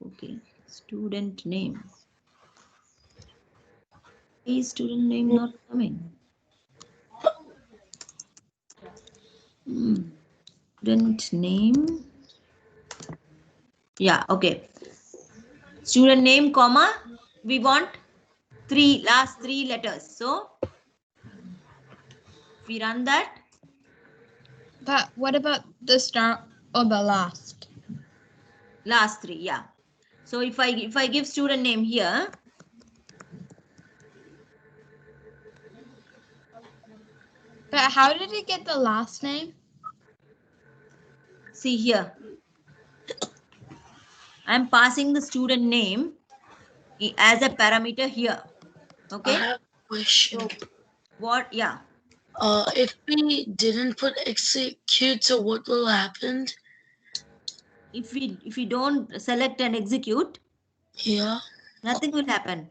okay. Student name. Is student name not coming? Student name. Yeah, okay. Student name, comma. We want last 3 letters. So if we run that. But what about the start or the last? Last 3, yeah. So if I give student name here. But how did it get the last name? See here. I'm passing the student name as a parameter here. Okay. I have a question. So what? Yeah. If we didn't put execute, so what will happen? If we don't select and execute, yeah, nothing will happen.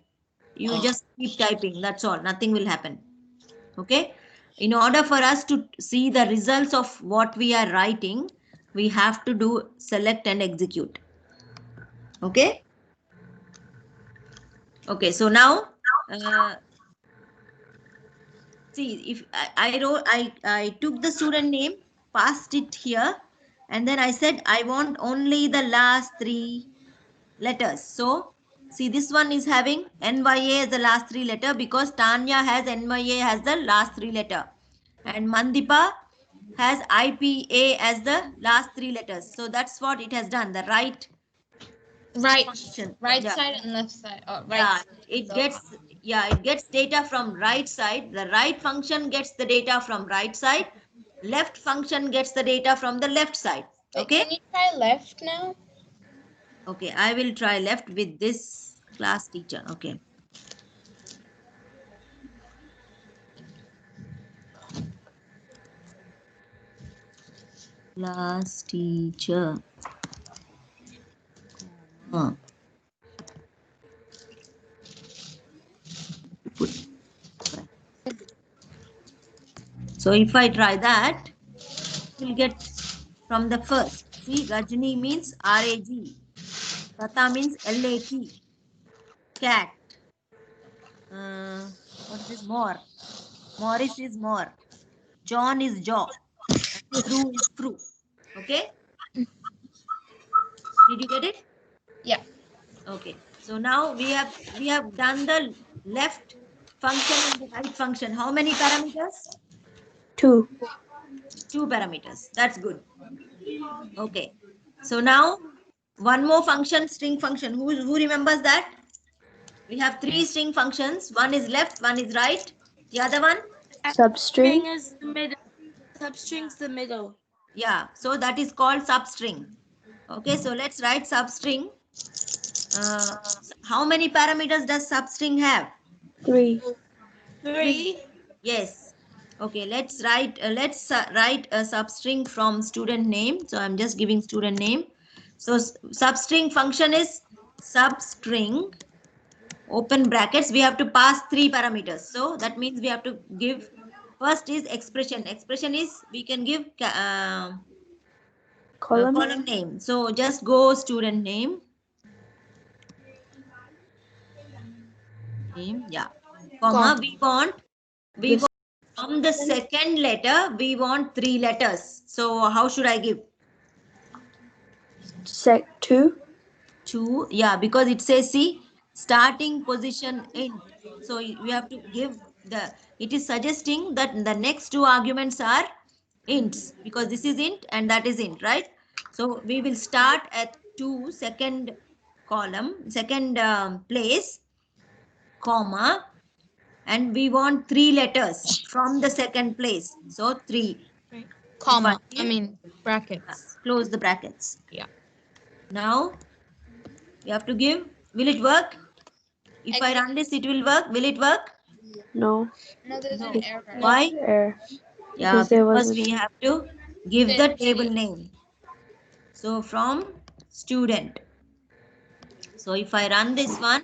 You just keep typing. That's all. Nothing will happen. Okay. In order for us to see the results of what we are writing, we have to do select and execute. Okay. Okay. So now, see, if I took the student name, passed it here, and then I said I want only the last 3 letters. So see, this one is having NYA as the last 3 letter because Tanya has NYA as the last 3 letter, and Mandipa has IPA as the last 3 letters. So that's what it has done. The right function. Right Yeah. side and left side. Oh, right. Yeah, side. it gets data from right side. The right function gets the data from right side. Left function gets the data from the left side. Wait, Okay. can you try left now? Okay, I will try left with this class teacher. Okay. Class teacher. So if I try that, we'll get from the first. See, Rajni means RAG. Lata means LAT. Cat. What is this? More. Morris is more. John is jaw. Fru is fru. Okay. Did you get it? Yeah. Okay. So now we have done the left function and the right function. How many parameters? 2. 2 parameters. That's good. Okay. So now one more function, string function. Who remembers that? We have 3 string functions. One is left, one is right. The other one? Substring. Is the middle. Substring's the middle. Yeah. So that is called substring. Okay. So let's write substring. How many parameters does substring have? 3. 3. Yes. Okay. Let's write a substring from student name. So I'm just giving student name. So substring function is substring. Open brackets. We have to pass 3 parameters. So that means we have to give. First is expression. Expression is we can give column name. So just go student name. Yeah. Comma. We want from from the second letter, we want 3 letters. So how should I give? 2. 2. Yeah, because it says, see, starting position int. So we have to give the, it is suggesting that the next 2 arguments are ints, because this is int and that is int, right? So we will start at 2, second column, second place, comma, and we want 3 letters from the second place. So 3. Comma. I mean brackets. Close the brackets. Yeah. Now you have to give. Will it work? If I run this, it will work. Will it work? No. No, there's No. an error. Why? Error. Yeah, Because there because was we have to give the table name. So from student. So if I run this one,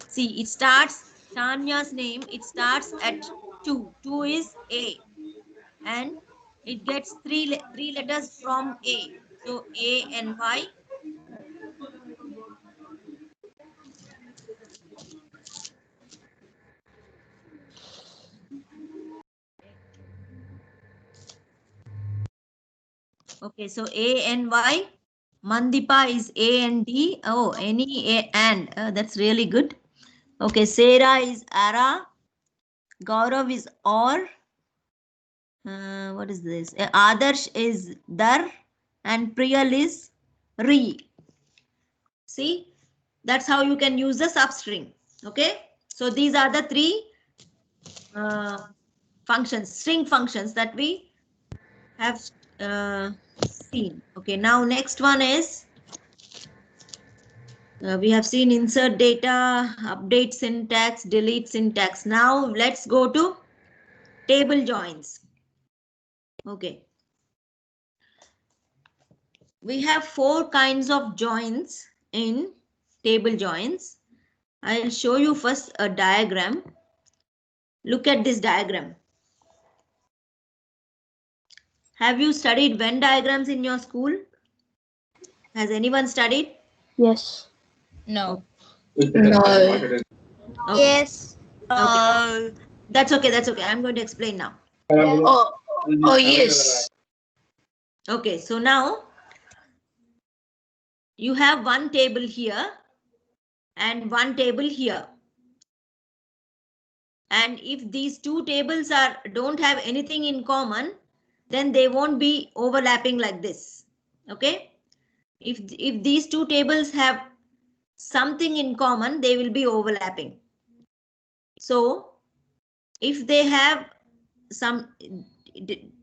see, it starts, Tanya's name, it starts at 2. 2 is A. And it gets three letters from A. So A and Y. Okay, so A and Y. Mandipa is A and D. Oh, any A and. That's really good. Okay, Sarah is Ara. Gaurav is Or. What is this? Adarsh is Dar. And Priyal is Re. See, that's how you can use the substring. Okay, so these are the 3 functions, string functions that we have seen. Okay, now next one is we have seen insert data, update syntax, delete syntax. Now let's go to table joins. Okay. We have 4 kinds of joins in table joins. I'll show you first a diagram. Look at this diagram. Have you studied Venn diagrams in your school? Has anyone studied? yes. No. No. Okay. Yes. Okay. That's okay. That's okay. I'm going to explain now. Oh, yes. Okay. So now you have one table here and one table here. And if these 2 tables don't have anything in common, then they won't be overlapping like this. Okay. If these 2 tables have something in common, they will be overlapping. So if they have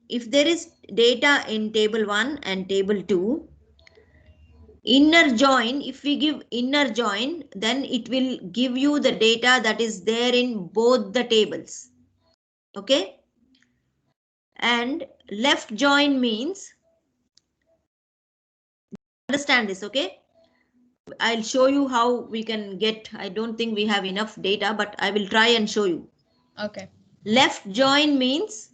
if there is data in table 1 and table 2, inner join, if we give inner join, then it will give you the data that is there in both the tables. Okay. And left join means, understand this, okay? I'll show you how we can get, I don't think we have enough data, but I will try and show you. Okay. Left join means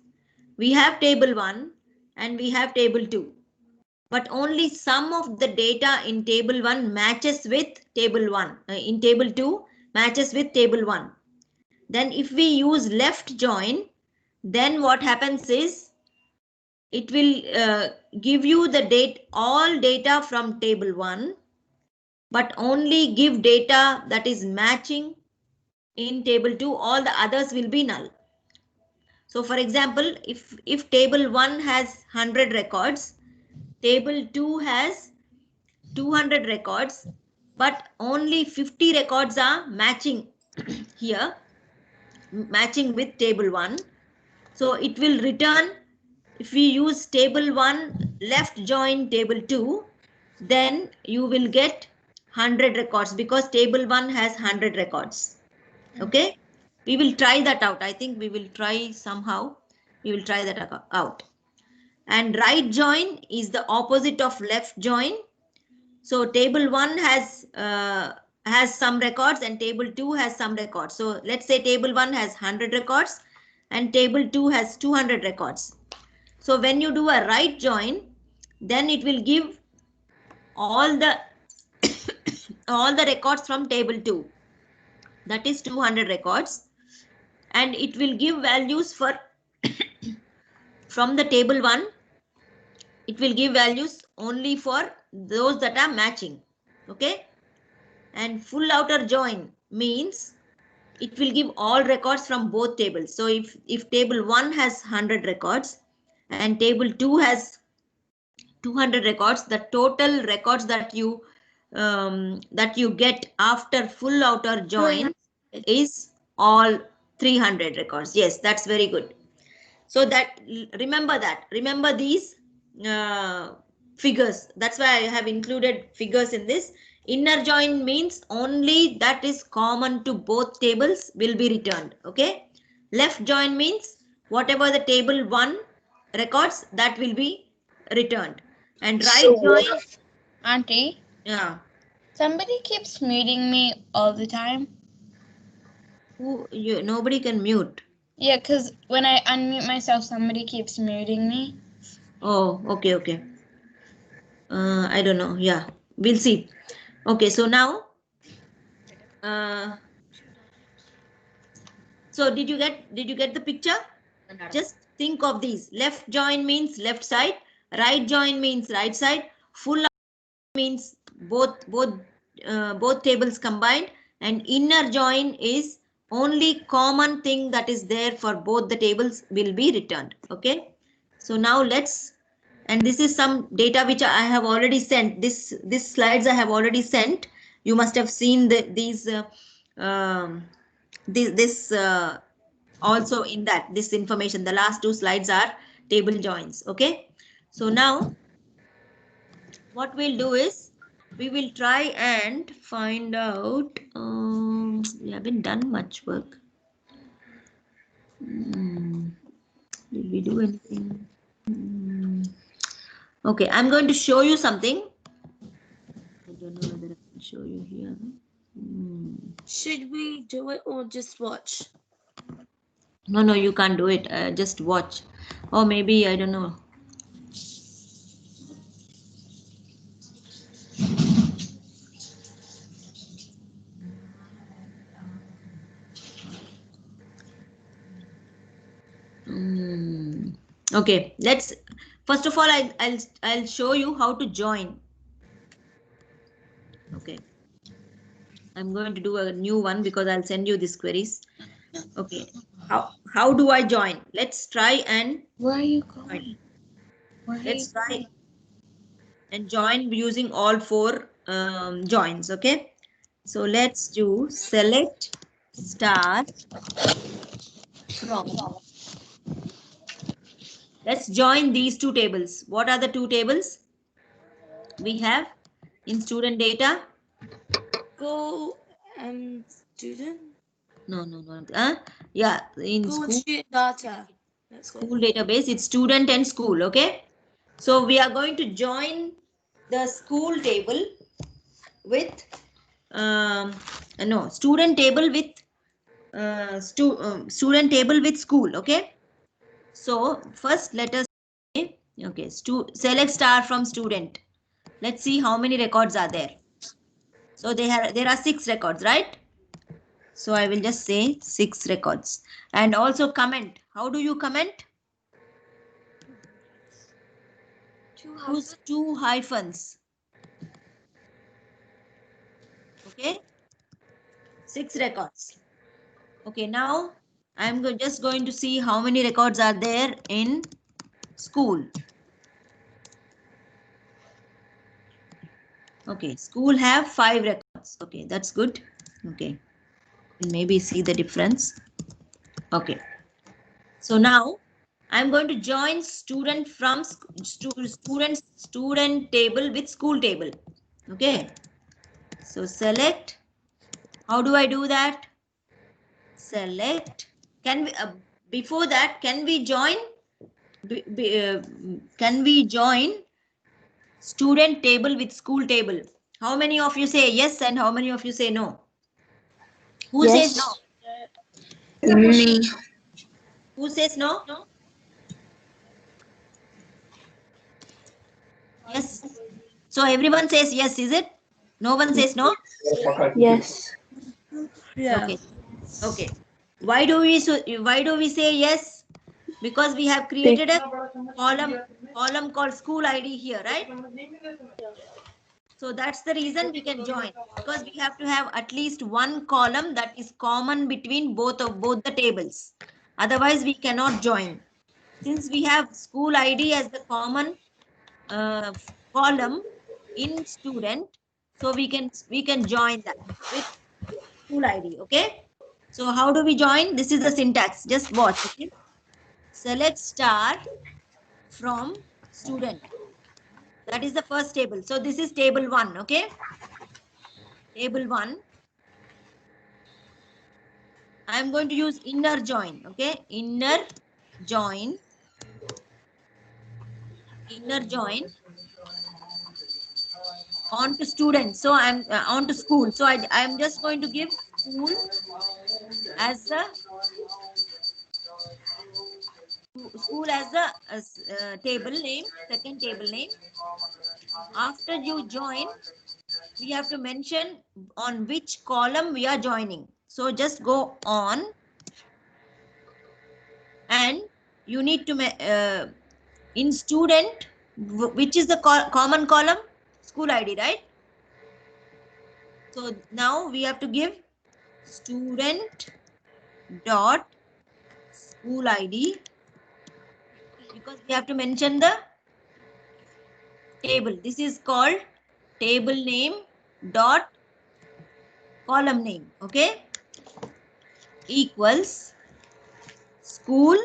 we have table 1 and we have table 2. But only some of the data in table 1 matches with table 1. In table 2 matches with table 1. Then if we use left join, then what happens is it will give you the all data from table 1, but only give data that is matching in table 2. All the others will be null. So for example, if table 1 has 100 records, table 2 has 200 records, but only 50 records are matching here, matching with table 1. So it will return, if we use table 1 left join table 2, then you will get 100 records because table 1 has 100 records. Okay, we will try that out. I think we will try somehow. We will try that out. And right join is the opposite of left join. So table 1 has some records and table 2 has some records. So let's say table 1 has 100 records and table 2 has 200 records. So when you do a right join, then it will give all the all the records from table 2. That is 200 records. and it will give values for from the table 1. It will give values only for those that are matching. Okay. And full outer join means it will give all records from both tables. So if table 1 has 100 records and table 2 has 200 records, the total records that you get after full outer join is all 300 records. Yes, that's very good. So that remember these figures. That's why I have included figures in this. Inner join means only that is common to both tables will be returned. Okay. Left join means whatever the table 1 records, that will be returned. And right So join, Auntie, yeah. somebody keeps muting me all the time. Nobody can mute. Yeah, because when I unmute myself, somebody keeps muting me. Oh, okay. I don't know. Yeah, we'll see. Okay, so now, so did you get the picture? Just think of these. Left join means left side. Right join means right side. Full means both tables combined. And inner join is only common thing that is there for both the tables will be returned. Okay. So now let's. And this is some data which I have already sent. This slides I have already sent. You must have seen these also in that this information. The last 2 slides are table joins. Okay. So now what we'll do is we will try and find out. We haven't done much work. Did we do anything? Okay, I'm going to show you something. I don't know whether I can show you here. Should we do it or just watch? No, you can't do it. Just watch. Or maybe, I don't know. Okay, let's. First of all, I'll show you how to join. Okay. I'm going to do a new one because I'll send you these queries. Okay. How do I join? Let's try and. Where are you going? Let's try and join using all 4 joins. Okay. So let's do select star from. Let's join these 2 tables. What are the 2 tables? We have in student data. Go and student. No. Yeah, in Go school, and student data. School database, it's student and school. Okay. So we are going to join the school table with student table with student table with school. Okay. So first let us say, okay, select star from student. Let's see how many records are there. So there are 6 records, right? So I will just say 6 records. And also comment. How do you comment? Use 2 hyphens. Okay. 6 records. Okay, now I'm just going to see how many records are there in school. Okay, school have 5 records. Okay, that's good. Okay, maybe see the difference. Okay, so now I'm going to join student from student table with school table. Okay, so select. How do I do that? Select. Can we before that? Can we join? Can we join student table with school table? How many of you say yes and how many of you say no? Who Yes. says no? Me. Who says no? Yes. So everyone says yes, is it? No one says no? Yes. Yeah. Okay. Okay. Why do we say yes? Because we have created a column called school ID here, right? So that's the reason we can join, because we have to have at least one column that is common between both the tables. Otherwise, we cannot join. Since we have school ID as the common column in student, so we can join that with school ID. Okay. So how do we join? This is the syntax. Just watch. Okay. Select star from student. That is the first table. So this is table 1. Okay. Table 1. I am going to use inner join. Okay. Inner join on to student. So I'm on to school. So I am just going to give school as the table name, second table name. After you join, we have to mention on which column we are joining. So just go on, and you need to in student, which is the common column? School ID, right? So now we have to give student dot school ID, because we have to mention the table. This is called table name dot column name. Okay. Equals school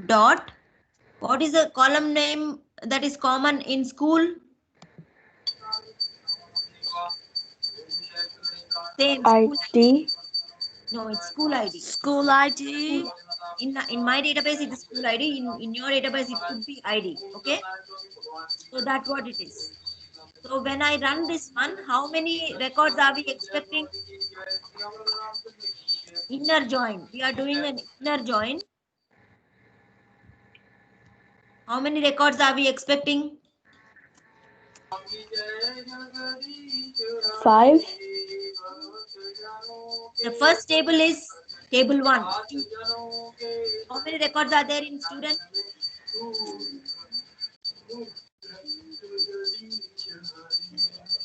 dot, what is the column name that is common in school? Same ID. No, it's school ID. School ID. In my database it is school ID. In your database it could be ID. Okay. So that's what it is. So when I run this one, how many records are we expecting? Inner join. We are doing an inner join. How many records are we expecting? 5. The first table is table 1. How many records are there in student?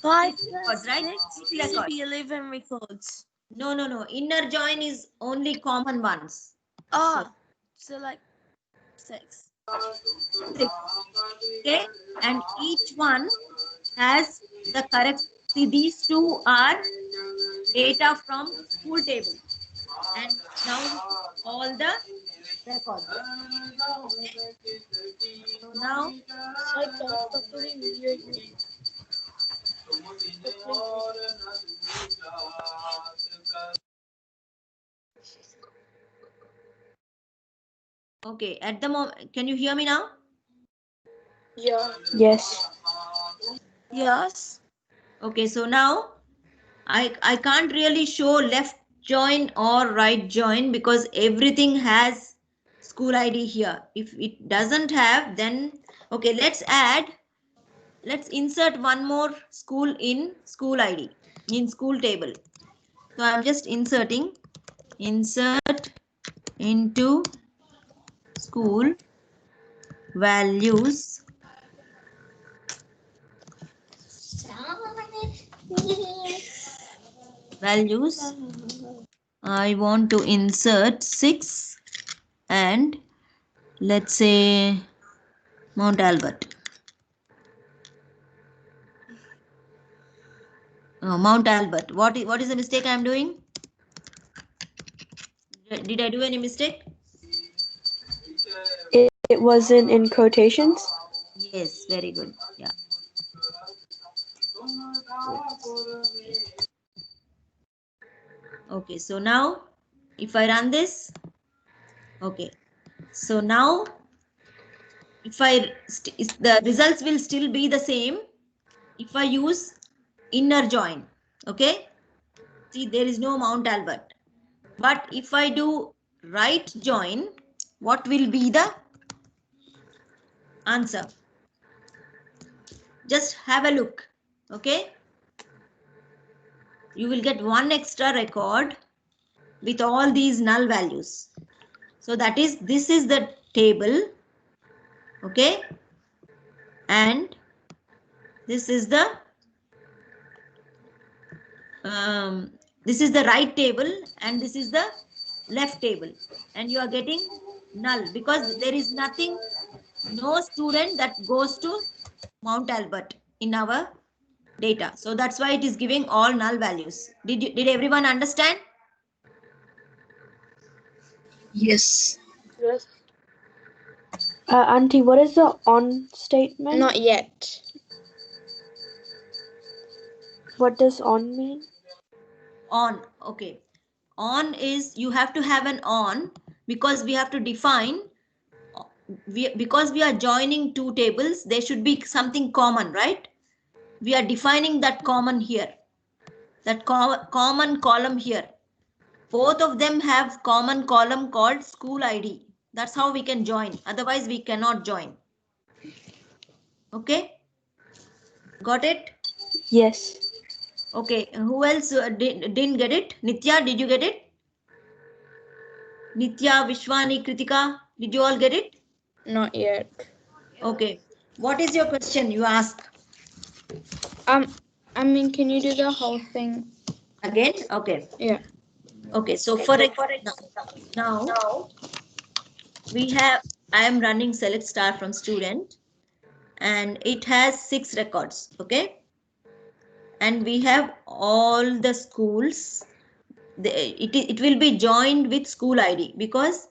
5 records, right? 6 should be 11 records. No. Inner join is only common ones. So like 6. Okay, and each one has the correct. See, these two are data from school table, and now all the records. So now okay, at the moment, can you hear me now? Yeah. Yes. Yes. Okay, so now I can't really show left join or right join because everything has school ID here. If it doesn't have, then okay, let's insert one more school in school ID, in school table. So I'm just inserting, insert into school values. I want to insert 6 and let's say Mount Albert. Mount Albert. What is the mistake I am doing? Did I do any mistake? It wasn't in quotations? Yes, very good. Yeah. Okay, so now if I run this, okay, so now if the results will still be the same if I use inner join. Okay, see, there is no Mount Albert, but if I do right join, what will be the answer? Just have a look. Okay, you will get one extra record with all these null values. So that is, this is the table, okay, and this is the right table and this is the left table, and you are getting null because there is nothing, no student that goes to Mount Albert in our data. So that's why it is giving all null values. Did everyone understand? Yes. Yes. Auntie, what is the on statement? Not yet. What does on mean? On, okay. On is, you have to have an on because we have to define, because we are joining two tables, there should be something common, right? We are defining that common here, that common column here. Both of them have common column called school ID. That's how we can join. Otherwise, we cannot join. Okay? Got it? Yes. Okay. Who else didn't get it? Nitya, did you get it? Nitya, Vishwani, Kritika, did you all get it? Not yet. Okay. What is your question? You ask. I mean, can you do the whole thing Again? Okay. Yeah. Okay. So for now, we have, I am running select star from student and it has 6 records. Okay. And we have all the schools. It will be joined with school ID because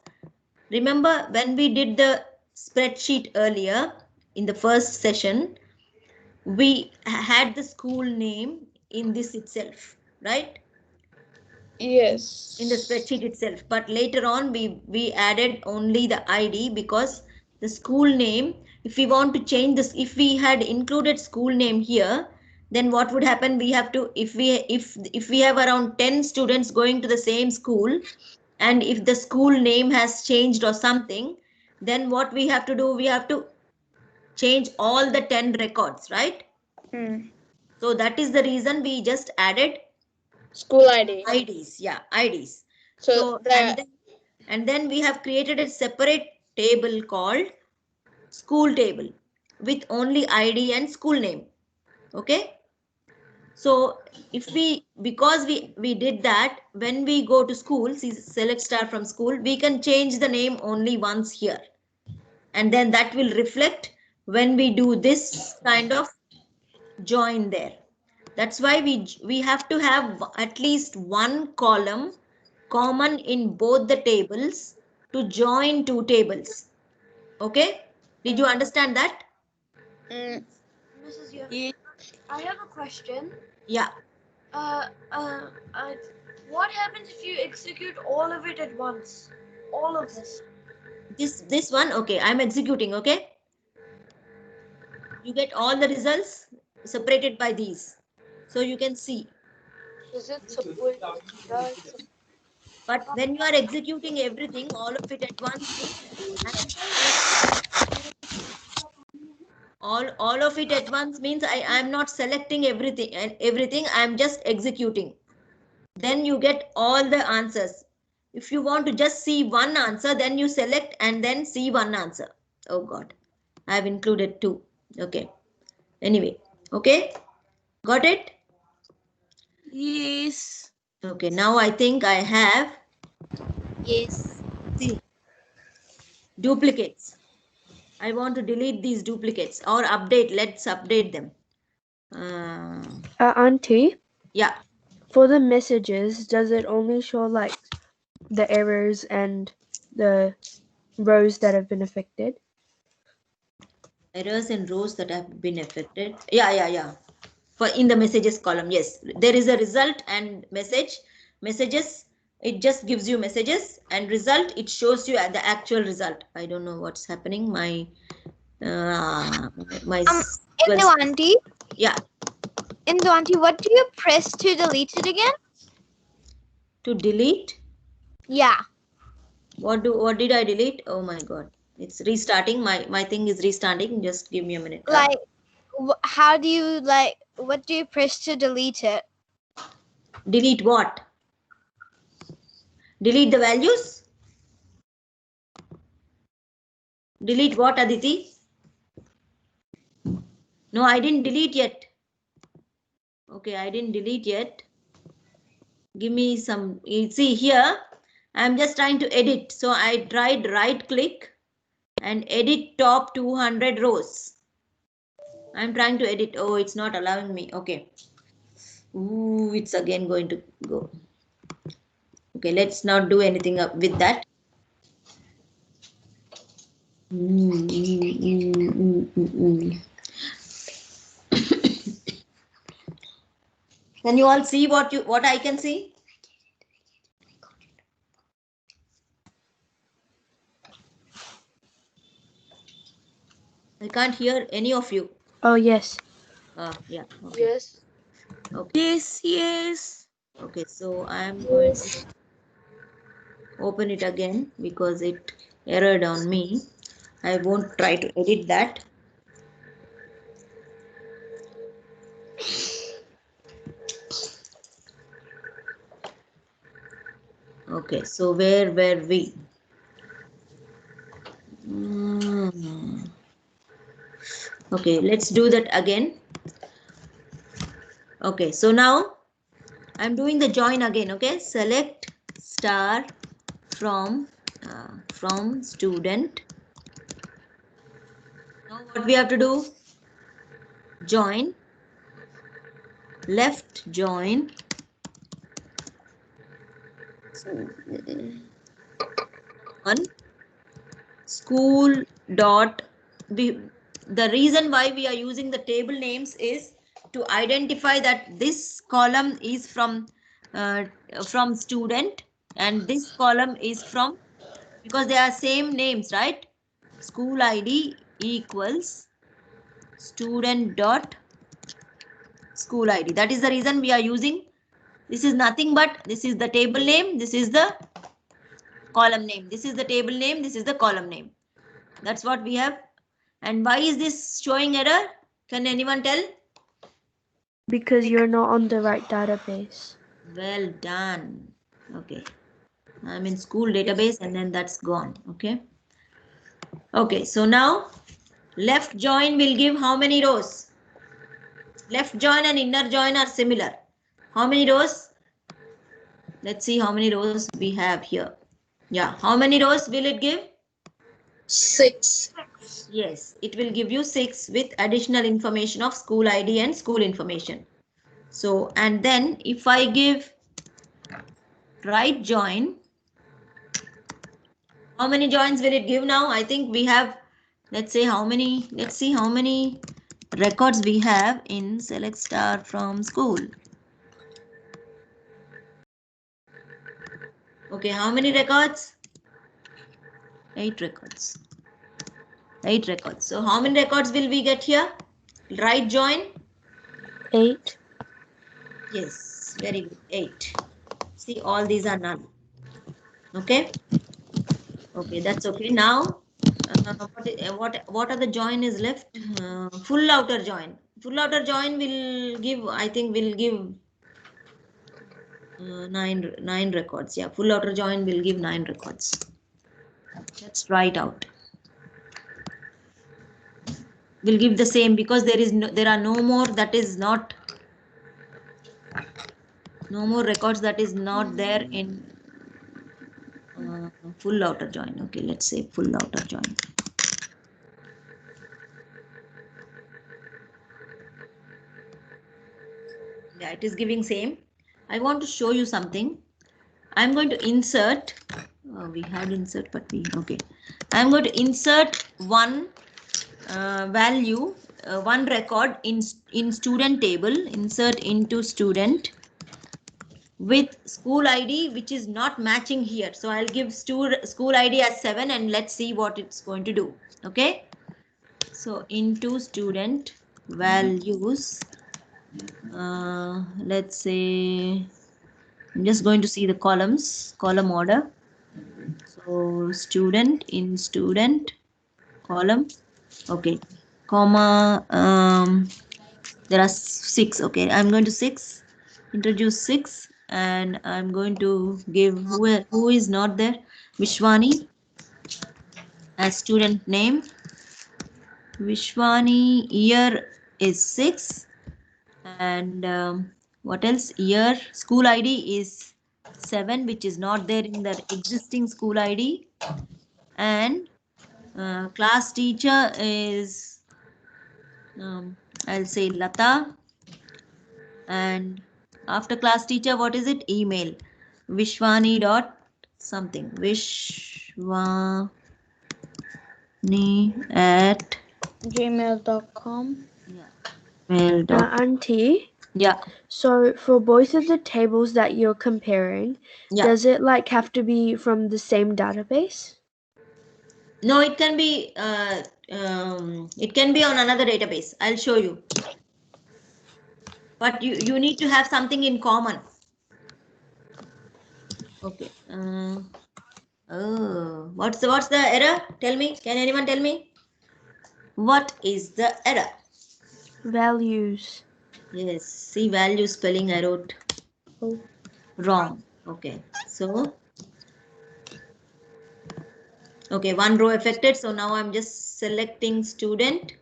remember when we did the spreadsheet earlier in the first session, we had the school name in this itself, right? Yes. In the spreadsheet itself, but later on we added only the ID because the school name, if we want to change this, if we had included school name here, then what would happen? We have to, if we have around 10 students going to the same school, and if the school name has changed or something, then what we have to do, we have to change all the 10 records, right? So that is the reason we just added School ID. IDs. Yeah, IDs. So So that and then we have created a separate table called school table with only ID and school name. Okay. So if because we did that, when we go to school, see, select star from school, we can change the name only once here. And then that will reflect when we do this kind of join there. That's why we have to have at least one column common in both the tables to join two tables. Okay? Did you understand that? Mrs. Young, I have a question. Yeah. What happens if you execute all of it at once? All of this. This one, okay, I'm executing, okay? You get all the results separated by these. So you can see. Is it supposed? But when you are executing everything, all of it at once, all of it at once means I'm not selecting everything, I'm just executing. Then you get all the answers. If you want to just see one answer, then you select and then see one answer. Oh God, I have included 2. Okay. Anyway, okay. Got it? Yes. Okay, now I think I have. Yes. See, duplicates. I want to delete these duplicates or update. Let's update them. Auntie? Yeah. For the messages, does it only show like the errors and the rows that have been affected? Errors and rows that have been affected. Yeah. For in the messages column, yes, there is a result and messages. It just gives you messages, and result, it shows you the actual result. I don't know what's happening. My Auntie. Yeah. Auntie, what do you press to delete it again? To delete? Yeah. What did I delete? Oh my God, it's restarting. My thing is restarting. Just give me a minute. Like, how do you what do you press to delete it? Delete what? Delete the values? Delete what, Aditi? No, I didn't delete yet. Okay, I didn't delete yet. Give me some, you see here, I'm just trying to edit. So I tried right click and edit top 200 rows. I'm trying to edit. Oh, it's not allowing me. Okay. Ooh, it's again going to go. Okay, let's not do anything up with that. Can you all see what I can see? I can't hear any of you. Oh, yes. Yeah. Okay. Yes. Okay. Yes, yes. Okay, so I am going to open it again because it errored on me. I won't try to edit that. Okay, so where were we? Okay, let's do that again. Okay, so now I'm doing the join again. Okay, select star from student. Now what we have to do? Join, left join. On school dot. The reason why we are using the table names is to identify that this column is from student and this column is from, because they are same names, right? School ID equals student dot school ID. That is the reason we are using. This is nothing but this is the table name, this is the column name, this is the table name, this is the column name. That's what we have. And why is this showing error? Can anyone tell? Because you're not on the right database. Well done. Okay. I'm in school database and then that's gone. Okay. Okay. So now left join will give how many rows? Left join and inner join are similar. How many rows? Let's see how many rows we have here. Yeah. How many rows will it give? 6. Yes, it will give you 6 with additional information of school ID and school information. So, and then if I give right join, how many joins will it give now? I think we have, let's see how many records we have in select star from school. Okay, how many records? 8 records. 8 records. So how many records will we get here? Right join? 8. Yes, very good. 8. See, all these are null. Okay. Okay, that's okay. Now, what are the join is left? Full outer join. Full outer join will give, I think, will give 9 records. Yeah, full outer join will give 9 records. Let's try it out. Will give the same because there are no more records that is not there in full outer join. Okay, let's say full outer join. Yeah, it is giving same. I want to show you something. I'm going to insert. We had insert, but okay. I'm going to insert one value, one record in student table. Insert into student with school ID, which is not matching here. So I'll give school ID as 7 and let's see what it's going to do. Okay. So into student values, let's say, I'm just going to see the column order. So student in student column. Okay. Comma. There are 6. Okay. I'm going to 6. introduce 6, and I'm going to give who is not there. Vishwani as student name. Vishwani, year is 6, and what else? Year, school ID is 7, which is not there in the existing school ID, and class teacher is I'll say Lata, and after class teacher, what is it? Email Vishwani dot something, Vishwani at gmail.com. mail dot. Auntie, Yeah, so for both of the tables that you're comparing, yeah. does it like have to be from the same database? No, it can be on another database. I'll show you. But you need to have something in common. Okay. Oh, what's the error? Tell me. Can anyone tell me? What is the error? Values. Yes. See, value spelling I wrote wrong. Okay. So. Okay, one row affected. So now I'm just selecting student.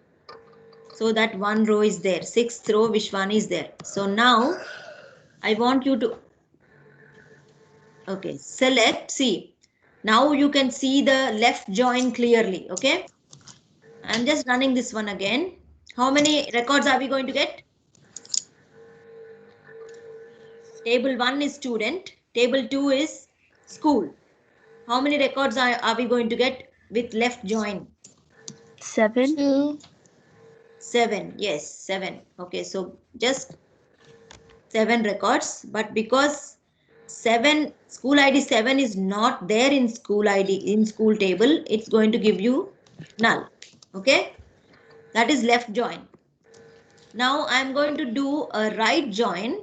So that one row is there. 6th row, Vishwani is there. So now I want you to, okay, select, see. Now you can see the left join clearly, okay? I'm just running this one again. How many records are we going to get? Table 1 is student. Table 2 is school. How many records are we going to get with left join? 7. 2. 7. Yes, 7. Okay, so just 7 records. But because 7 school ID 7 is not there in school ID in school table, it's going to give you null. Okay, that is left join. Now I'm going to do a right join.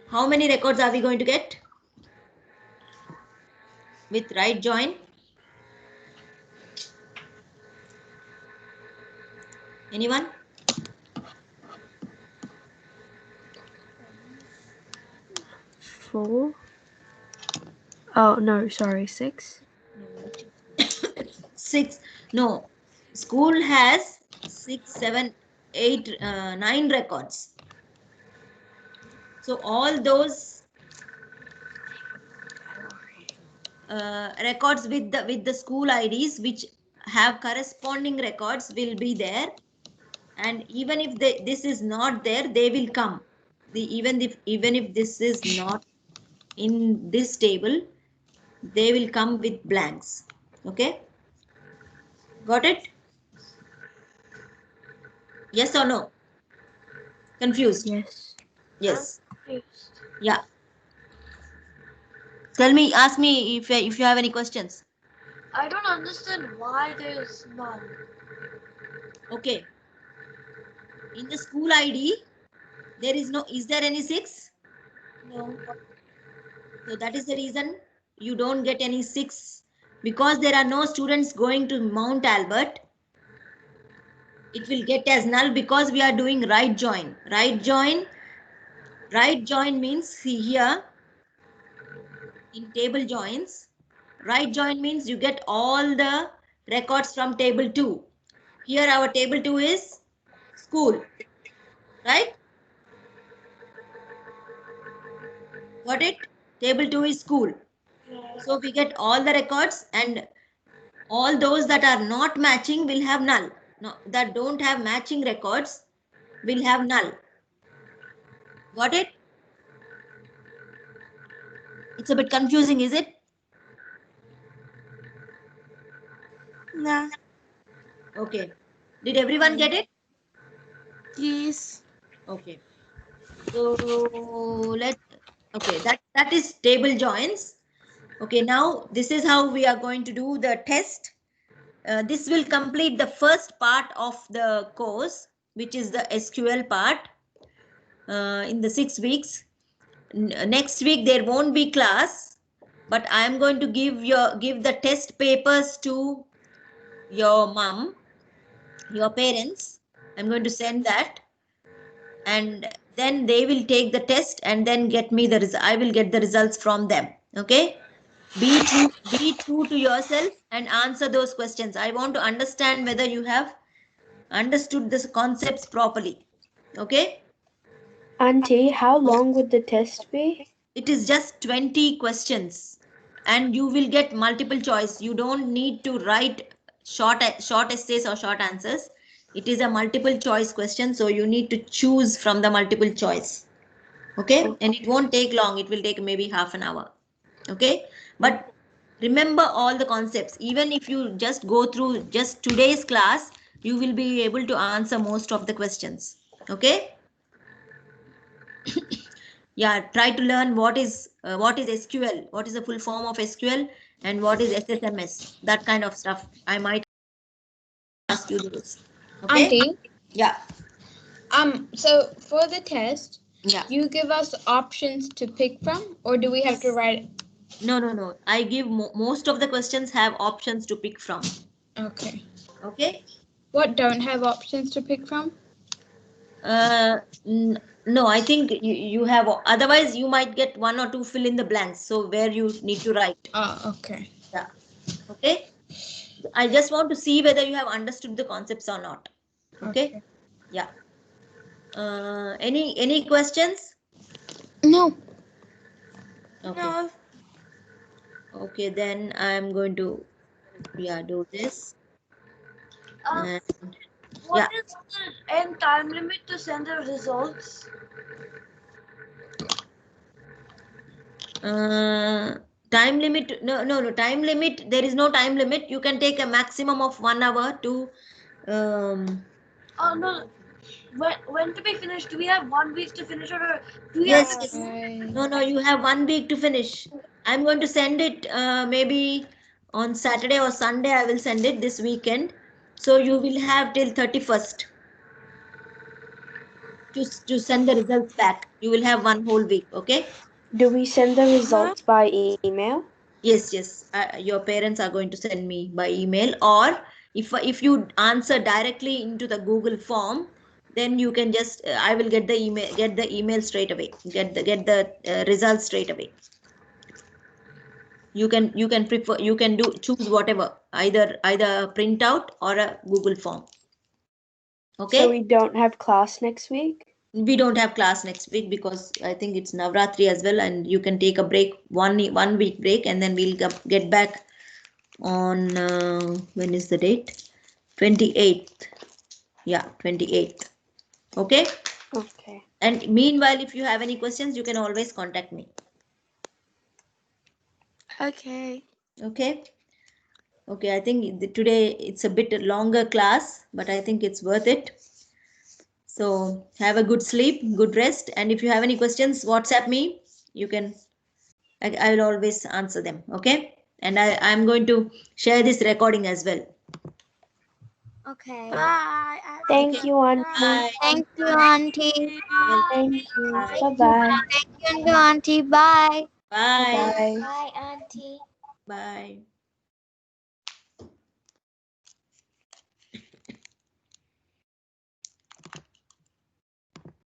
How many records are we going to get with right join? Anyone? 4. Oh no, sorry, 6. 6. No, school has 6, 7, 8, 9 records. So all those records with the school IDs which have corresponding records will be there, and even if this is not there, they will come. Even if this is not in this table, they will come with blanks. Okay, got it? Yes or no? Confused? Yes. Yes. Confused. Yeah. Tell me, ask me if you have any questions. I don't understand why there's none. Okay. In the school ID, there is no. Is there any 6? No. So that is the reason you don't get any 6, because there are no students going to Mount Albert. It will get as null because we are doing right join. Right join means, see here in table joins, right join means you get all the records from table 2. Here our table 2 is school, right? Got it? Table 2 is school. So we get all the records, and all those that are not matching will have null. No, that don't have matching records will have null. Got it? It's a bit confusing, is it? No. Okay. Did everyone get it? Yes. Okay. So okay, that is table joins. Okay, now this is how we are going to do the test. This will complete the first part of the course, which is the SQL part in the 6 weeks. Next week there won't be class, but I am going to give the test papers to your mom, your parents. I'm going to send that, and then they will take the test and then get me the result. I will get the results from them. Okay. Be true to yourself and answer those questions. I want to understand whether you have understood the concepts properly. Okay. Auntie, how long would the test be? It is just 20 questions and you will get multiple choice. You don't need to write short essays or short answers. It is a multiple choice question, so you need to choose from the multiple choice. Okay. And it won't take long. It will take maybe half an hour. Okay. But remember all the concepts. Even if you just go through just today's class, you will be able to answer most of the questions. Okay. Yeah, try to learn what is SQL, what is the full form of SQL, and what is SSMS. That kind of stuff. I might ask you those. Okay. Auntie. Yeah. So for the test, Yeah. you give us options to pick from, or do we have to write? No. I give most of the questions have options to pick from. Okay. Okay. What don't have options to pick from? No, I think you have. Otherwise, you might get one or two fill in the blanks. So where you need to write. Oh, okay. Yeah. Okay. I just want to see whether you have understood the concepts or not. Okay. Yeah. Any questions? No. Okay. No. Okay, then I'm going to do this. And What is the end time limit to send the results? Time limit? No. Time limit. There is no time limit. You can take a maximum of 1 hour to. Oh no. When to be finished? Do we have 1 week to finish, or do we Yes. have? No. You have 1 week to finish. I'm going to send it maybe on Saturday or Sunday. I will send it this weekend. So you will have till 31st to send the results back. You will have 1 whole week. Okay. Do we send the results by email? Yes. Your parents are going to send me by email, or if you answer directly into the Google form, then you can just I will get the email straight away. Get the results straight away. You can choose whatever, either print out or a Google form. Okay. So we don't have class next week? We don't have class next week because I think it's Navratri as well, and you can take a break, one week break, and then we'll get back on when is the date? 28th. Yeah, 28th. Okay. Okay. And meanwhile, if you have any questions, you can always contact me. Okay. Okay. I think today it's a bit longer class, but I think it's worth it. So have a good sleep, good rest, and if you have any questions, WhatsApp me. You can. I will always answer them. Okay. And I'm going to share this recording as well. Okay. Bye. Thank you, Auntie. Bye. Thank you, Auntie. Thank you. Bye. Bye-bye. Thank you, Auntie. Bye. Bye. Bye. Bye, Auntie. Bye.